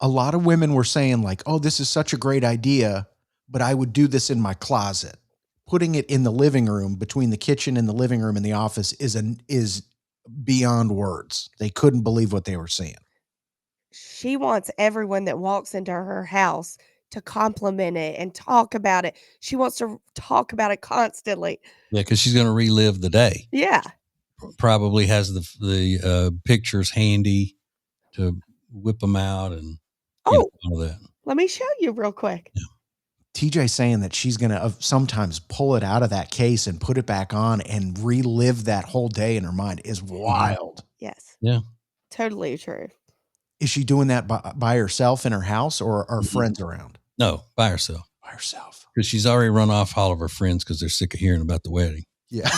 S5: A lot of women were saying like, oh, this is such a great idea, but I would do this in my closet. Putting it in the living room, between the kitchen and the living room and the office is beyond words. They couldn't believe what they were seeing.
S4: She wants everyone that walks into her house to compliment it and talk about it. She wants to talk about it constantly.
S3: Yeah, because she's going to relive the day.
S4: Yeah.
S3: Probably has the pictures handy to whip them out and all that.
S4: Let me show you real quick.
S3: Yeah.
S5: TJ saying that she's going to sometimes pull it out of that case and put it back on and relive that whole day in her mind is wild.
S4: Yes.
S3: Yeah.
S4: Totally true.
S5: Is she doing that by herself in her house or are friends around?
S3: No, by herself.
S5: By herself.
S3: Because she's already run off all of her friends because they're sick of hearing about the wedding.
S5: Yeah.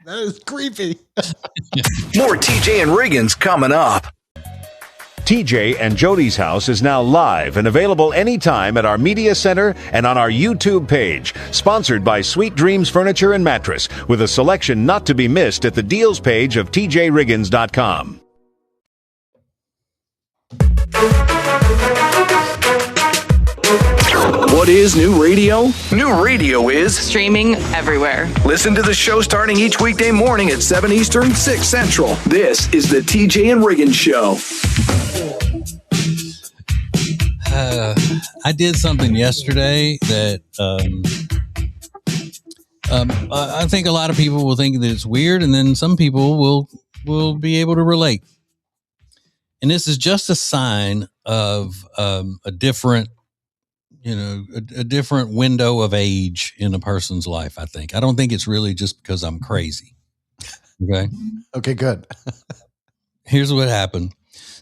S5: That is creepy.
S2: More TJ and Riggins coming up.
S7: TJ and Jody's house is now live and available anytime at our media center and on our YouTube page. Sponsored by Sweet Dreams Furniture and Mattress, with a selection not to be missed at the deals page of tjriggins.com.
S2: What is new radio? New radio is
S14: streaming everywhere.
S2: Listen to the show starting each weekday morning at 7 Eastern, 6 Central. This is the TJ and Riggins Show.
S3: I did something yesterday that I think a lot of people will think that it's weird, and then some people will be able to relate. And this is just a sign of a different, a different window of age in a person's life, I think. I don't think it's really just because I'm crazy. Okay.
S5: Okay, good.
S3: Here's what happened.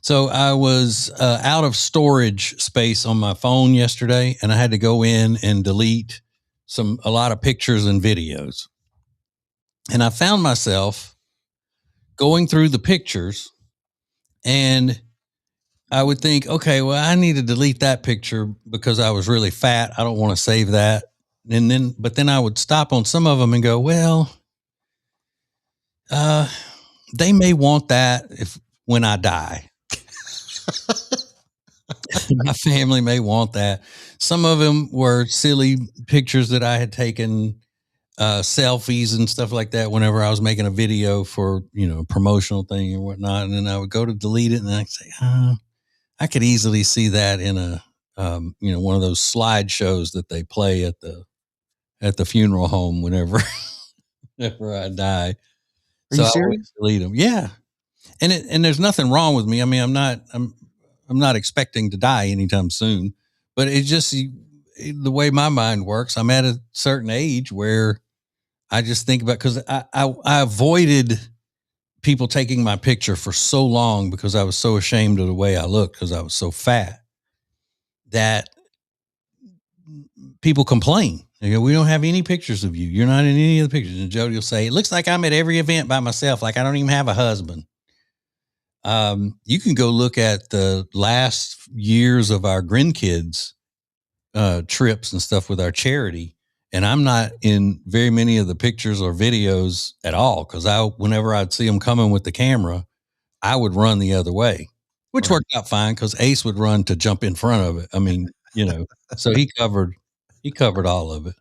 S3: So I was out of storage space on my phone yesterday, and I had to go in and delete a lot of pictures and videos. And I found myself going through the pictures, and I would think, okay, well, I need to delete that picture because I was really fat. I don't want to save that. But then I would stop on some of them and go, well, they may want that when I die. My family may want that. Some of them were silly pictures that I had taken, selfies and stuff like that whenever I was making a video for, a promotional thing or whatnot. And then I would go to delete it and I'd say, I could easily see that in a, one of those slideshows that they play at the funeral home whenever I die.
S5: Are you serious?
S3: Delete them. Yeah. And there's nothing wrong with me. I mean, I'm not expecting to die anytime soon, but it's just the way my mind works. I'm at a certain age where I just think about, because I avoided people taking my picture for so long because I was so ashamed of the way I looked because I was so fat that people complain. They go, we don't have any pictures of you. You're not in any of the pictures. And Jody will say, it looks like I'm at every event by myself. Like I don't even have a husband. You can go look at the last years of our grandkids' trips and stuff with our charity. And I'm not in very many of the pictures or videos at all. Cause whenever I'd see them coming with the camera, I would run the other way, which worked out fine because Ace would run to jump in front of it. I mean, so he covered all of it.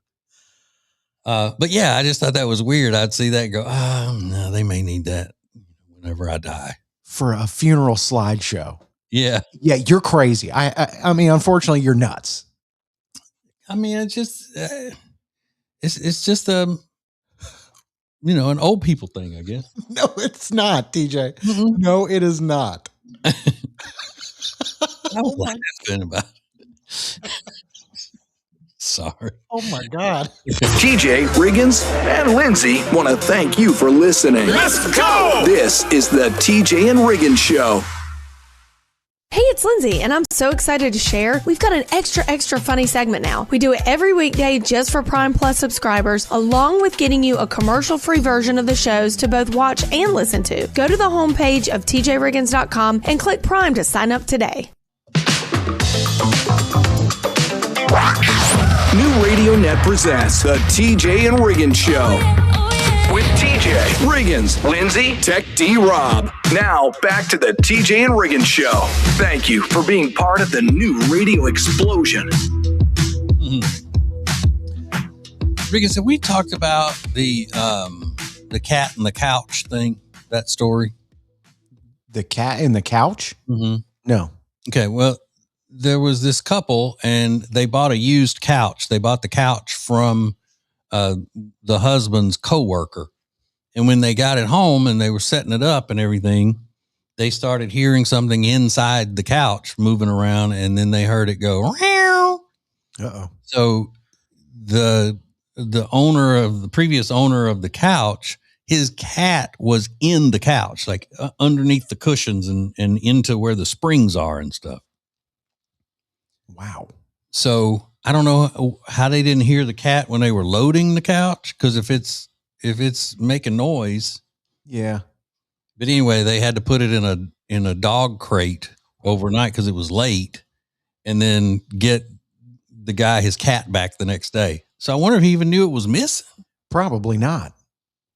S3: But yeah, I just thought that was weird. I'd see that and go, oh, no, they may need that whenever I die. For
S5: a funeral slideshow.
S3: Yeah.
S5: Yeah, you're crazy. I mean, unfortunately, you're nuts.
S3: I mean, it's just, it's just, an old people thing, I guess.
S5: No, it's not, TJ. Mm-hmm. No, it is not.
S3: I was laughing about it. Sorry.
S5: Oh my God.
S2: TJ, Riggins, and Lindsay want to thank you for listening.
S7: Let's go!
S2: This is the TJ and Riggins Show.
S6: Hey, it's Lindsay, and I'm so excited to share. We've got an extra funny segment now. We do it every weekday just for Prime Plus subscribers, along with getting you a commercial-free version of the shows to both watch and listen to. Go to the homepage of tjriggins.com and click Prime to sign up today.
S2: New Radio Net presents the TJ and Riggins Show. With TJ, Riggins, Lindsay, Tech D Rob. Now, back to the TJ and Riggins Show. Thank you for being part of the new radio explosion.
S3: Riggins, have we talked about the cat and the couch thing, that story?
S5: The cat in the couch?
S3: Mm-hmm.
S5: No.
S3: Okay, well, there was this couple and they bought a used couch. They bought the couch from the husband's coworker. And when they got it home and they were setting it up and everything, they started hearing something inside the couch moving around, and then they heard it go, meow.
S5: Uh-oh.
S3: So the previous owner of the couch, his cat was in the couch, like underneath the cushions and into where the springs are and stuff.
S5: Wow.
S3: So I don't know how they didn't hear the cat when they were loading the couch, because if it's making noise.
S5: Yeah.
S3: But anyway, they had to put it in a dog crate overnight because it was late, and then get the guy his cat back the next day. So I wonder if he even knew it was missing.
S5: Probably not.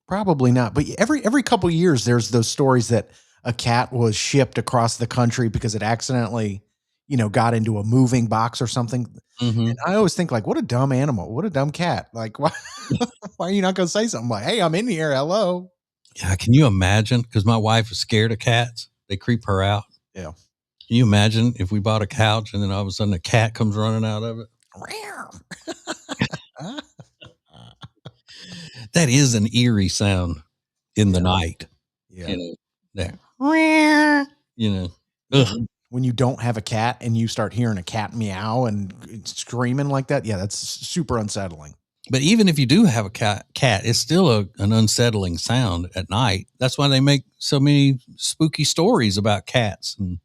S5: But every couple of years, there's those stories that a cat was shipped across the country because it accidentally, got into a moving box or something.
S3: Mm-hmm.
S5: And I always think, like, what a dumb animal, what a dumb cat. Like, why are you not going to say something like, hey, I'm in here. Hello.
S3: Yeah. Can you imagine? Because my wife is scared of cats. They creep her out.
S5: Yeah.
S3: Can you imagine if we bought a couch and then all of a sudden a cat comes running out of it? That is an eerie sound in the night.
S5: Yeah.
S3: Ugh.
S5: When you don't have a cat and you start hearing a cat meow and screaming like that, yeah, that's super unsettling.
S3: But even if you do have a cat, it's still an unsettling sound at night. That's why they make so many spooky stories about cats, and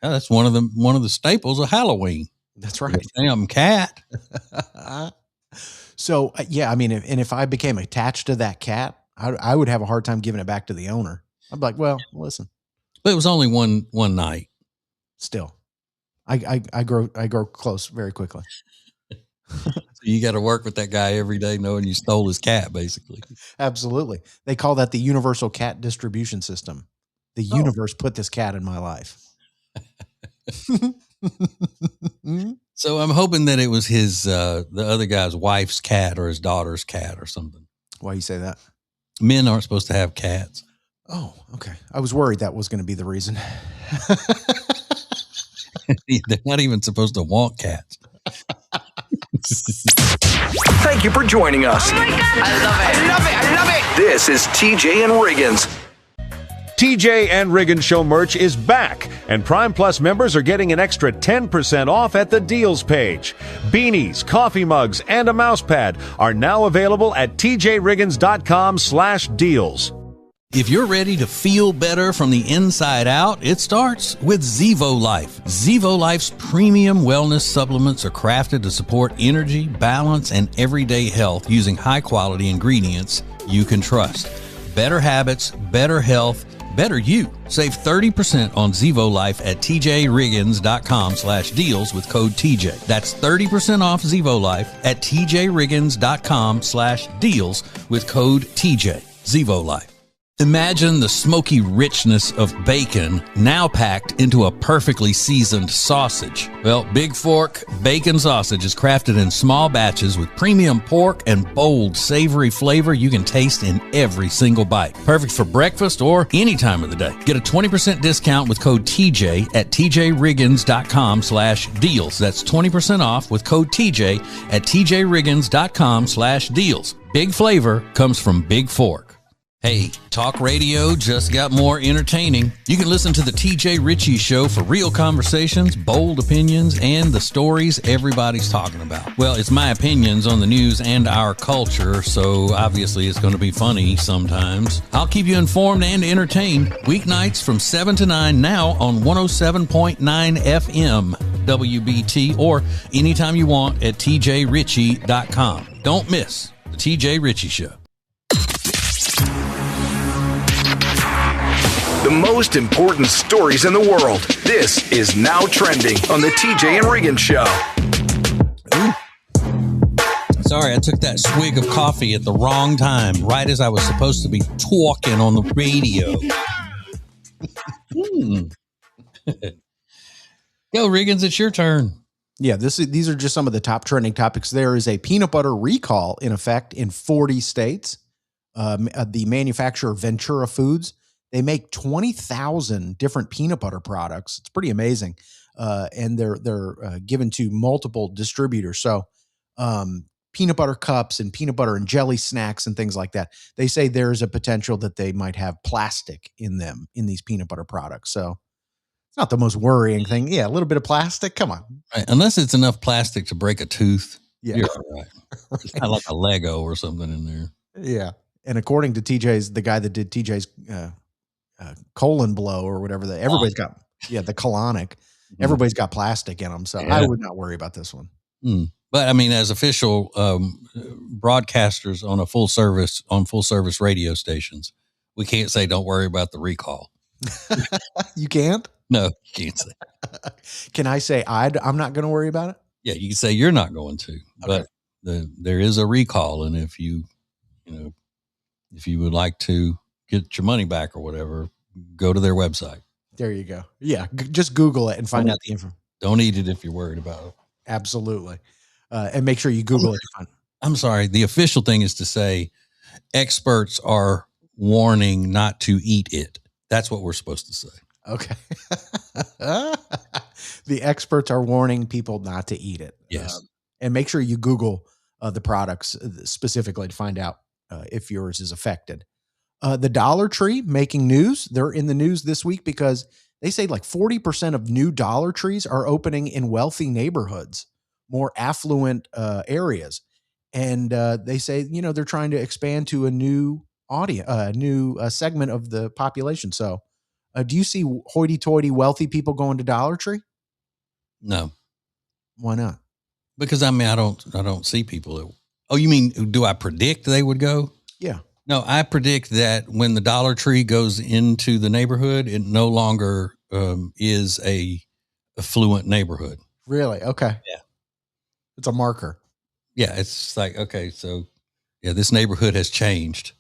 S3: that's one of the staples of Halloween.
S5: That's right.
S3: Damn cat.
S5: So yeah, I mean, if I became attached to that cat, I would have a hard time giving it back to the owner. I'd be like, well, listen.
S3: But it was only one night.
S5: Still, I grow close very quickly.
S3: So you got to work with that guy every day, knowing you stole his cat, basically.
S5: Absolutely. They call that the universal cat distribution system. The universe put this cat in my life.
S3: So I'm hoping that it was his the other guy's wife's cat or his daughter's cat or something.
S5: Why you say that?
S3: Men aren't supposed to have cats.
S5: Oh, okay. I was worried that was going to be the reason.
S3: They're not even supposed to want cats.
S2: Thank you for joining us.
S14: Oh my God. I love it.
S2: This is TJ and Riggins.
S7: TJ and Riggins Show merch is back, and Prime Plus members are getting an extra 10% off at the deals page. Beanies, coffee mugs, and a mouse pad are now available at tjriggins.com/deals.
S3: If you're ready to feel better from the inside out, it starts with Zevo Life. Zevo Life's premium wellness supplements are crafted to support energy, balance, and everyday health using high-quality ingredients you can trust. Better habits, better health, better you. Save 30% on Zevo Life at tjriggins.com/deals with code TJ. That's 30% off Zevo Life at tjriggins.com/deals with code TJ. Zevo Life. Imagine the smoky richness of bacon now packed into a perfectly seasoned sausage. Well, Big Fork Bacon Sausage is crafted in small batches with premium pork and bold, savory flavor you can taste in every single bite. Perfect for breakfast or any time of the day. Get a 20% discount with code TJ at tjriggins.com/deals. That's 20% off with code TJ at tjriggins.com/deals. Big flavor comes from Big Fork. Hey, talk radio just got more entertaining. You can listen to the TJ Ritchie Show for real conversations, bold opinions, and the stories everybody's talking about. Well, it's my opinions on the news and our culture, so obviously it's going to be funny sometimes. I'll keep you informed and entertained. Weeknights from 7 to 9 now on 107.9 FM WBT or anytime you want at tjritchie.com. Don't miss the TJ Ritchie Show.
S2: The most important stories in the world. This is Now Trending on the TJ and Riggins Show.
S3: Ooh. Sorry, I took that swig of coffee at the wrong time, right as I was supposed to be talking on the radio. Go, Riggins, it's your turn.
S5: Yeah, these are just some of the top trending topics. There is a peanut butter recall in effect in 40 states. The manufacturer Ventura Foods, they make 20,000 different peanut butter products. It's pretty amazing. And they're given to multiple distributors. So peanut butter cups and peanut butter and jelly snacks and things like that. They say there's a potential that they might have plastic in them, in these peanut butter products. So it's not the most worrying thing. Yeah, a little bit of plastic. Come on.
S3: Right. Unless it's enough plastic to break a tooth.
S5: Yeah.
S3: You're all right. It's kind of like a Lego or something in there.
S5: Yeah. And according to TJ's, the guy that did TJ's colon blow or whatever, everybody's got, the colonic, everybody's got plastic in them. So I would not worry about this one.
S3: But I mean, as official broadcasters on full service radio stations, we can't say, don't worry about the recall.
S5: You can't?
S3: No, you can't say.
S5: Can I say I'm not going to worry about it?
S3: Yeah, you can say you're not going to, but there is a recall. And if you would like to get your money back or whatever, go to their website.
S5: There you go. Yeah. Just Google it and find out the info.
S3: Don't eat it if you're worried about it.
S5: Absolutely. And make sure you Google it.
S3: I'm sorry. The official thing is to say experts are warning not to eat it. That's what we're supposed to say.
S5: Okay. The experts are warning people not to eat it.
S3: Yes.
S5: And make sure you Google the products specifically to find out if yours is affected. The Dollar Tree making news. They're in the news this week because they say like 40% of new Dollar Trees are opening in wealthy neighborhoods, more affluent areas. And they say, they're trying to expand to a new audience, a new segment of the population. So do you see hoity-toity wealthy people going to Dollar Tree?
S3: No.
S5: Why not?
S3: Because I don't see people. Oh, you mean, do I predict they would go?
S5: Yeah.
S3: No, I predict that when the Dollar Tree goes into the neighborhood, it no longer is a affluent neighborhood.
S5: Really? Okay.
S3: Yeah.
S5: It's a marker.
S3: Yeah. It's like, okay, so this neighborhood has changed.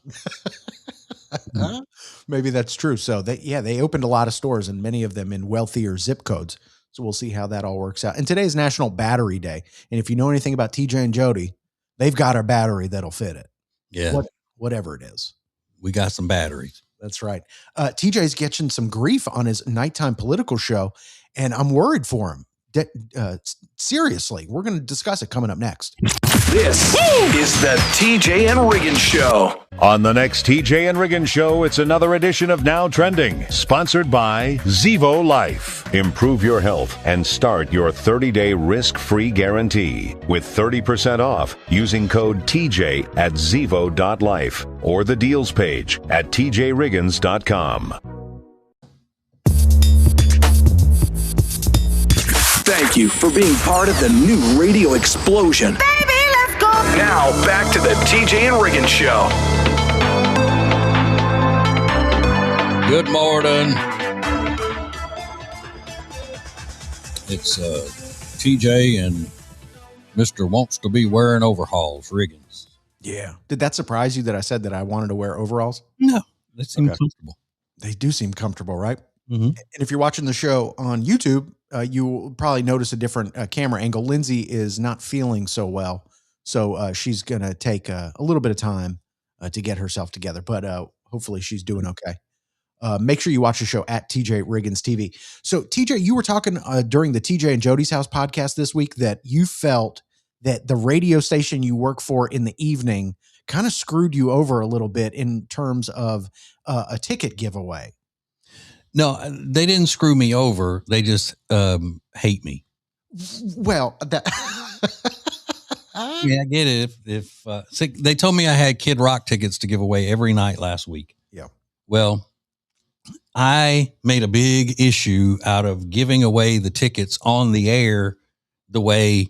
S5: Maybe that's true. So they opened a lot of stores and many of them in wealthier zip codes. So we'll see how that all works out. And today's National Battery Day. And if you know anything about TJ and Jody, they've got a battery that'll fit it.
S3: Yeah.
S5: Whatever it is.
S3: We got some batteries.
S5: That's right. TJ's getting some grief on his nighttime political show, and I'm worried for him. Seriously, we're going to discuss it coming up next.
S2: This is the TJ and Riggins Show.
S7: On the next TJ and Riggins Show, it's another edition of Now Trending, sponsored by Zevo Life. Improve your health and start your 30-day risk-free guarantee with 30% off using code TJ at zevo.life or the deals page at tjriggins.com.
S2: Thank you for being part of the new radio explosion.
S14: Baby, let's go.
S2: Now, back to the TJ and Riggins Show.
S3: Good morning. It's TJ and Mr. Wants to Be Wearing Overalls, Riggins.
S5: Yeah. Did that surprise you that I said that I wanted to wear overalls?
S3: No. They seem comfortable.
S5: They do seem comfortable, right?
S3: Mm-hmm.
S5: And if you're watching the show on YouTube, you will probably notice a different camera angle. Lindsay is not feeling so well, so she's going to take a little bit of time to get herself together, but hopefully she's doing okay. Make sure you watch the show at TJ Riggins TV. So, TJ, you were talking during the TJ and Jody's House podcast this week that you felt that the radio station you work for in the evening kind of screwed you over a little bit in terms of a ticket giveaway.
S3: No, they didn't screw me over. They just hate me.
S5: Well, that
S3: yeah, I get it. If they told me I had Kid Rock tickets to give away every night last week.
S5: Yeah.
S3: Well, I made a big issue out of giving away the tickets on the air the way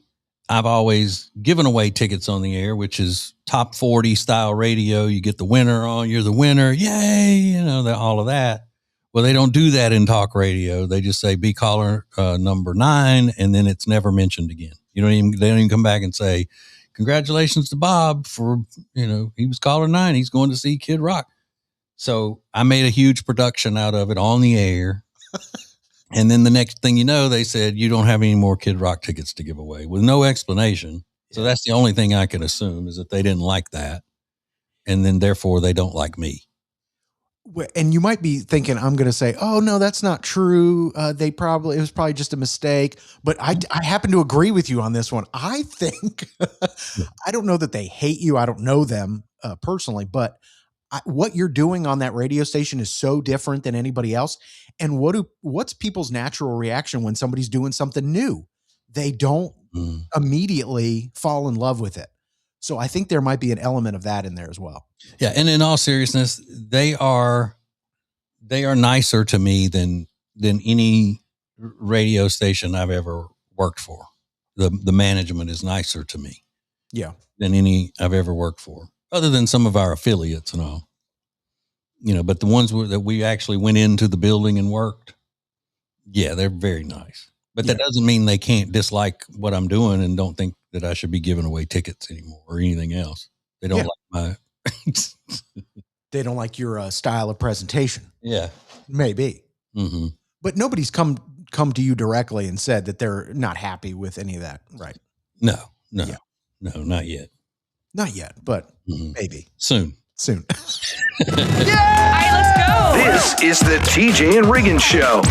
S3: I've always given away tickets on the air, which is top 40 style radio. You get the winner on, you're the winner. Yay. You know, all of that. Well, they don't do that in talk radio. They just say be caller number 9, and then it's never mentioned again. They don't even come back and say, congratulations to Bob for, he was caller 9. He's going to see Kid Rock. So I made a huge production out of it on the air. And then the next thing you know, they said, you don't have any more Kid Rock tickets to give away with no explanation. So that's the only thing I can assume is that they didn't like that. And then therefore they don't like me.
S5: And you might be thinking, I'm going to say, oh, no, that's not true. It was probably just a mistake. But I happen to agree with you on this one. I think, I don't know that they hate you. I don't know them personally, but what you're doing on that radio station is so different than anybody else. And what's people's natural reaction when somebody's doing something new? They don't immediately fall in love with it. So I think there might be an element of that in there as well.
S3: Yeah. And in all seriousness, they are nicer to me than any radio station I've ever worked for. The management is nicer to me.
S5: Yeah.
S3: Than any I've ever worked for, other than some of our affiliates and all, but the ones that we actually went into the building and worked. Yeah. They're very nice, but that doesn't mean they can't dislike what I'm doing and don't think that I should be giving away tickets anymore or anything else. They don't like
S5: they don't like your style of presentation.
S3: Yeah,
S5: maybe.
S3: Mm-hmm.
S5: But nobody's come to you directly and said that they're not happy with any of that, right?
S3: No, not yet.
S5: Not yet, but maybe
S3: soon.
S2: All right, let's go. This is the TJ and Riggins Show.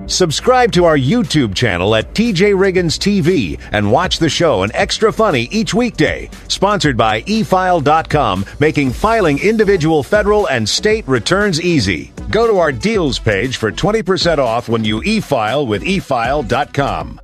S7: Subscribe to our YouTube channel at TJ Riggins TV and watch the show an extra funny each weekday. Sponsored by eFile.com, making filing individual federal and state returns easy. Go to our deals page for 20% off when you e-file with eFile.com.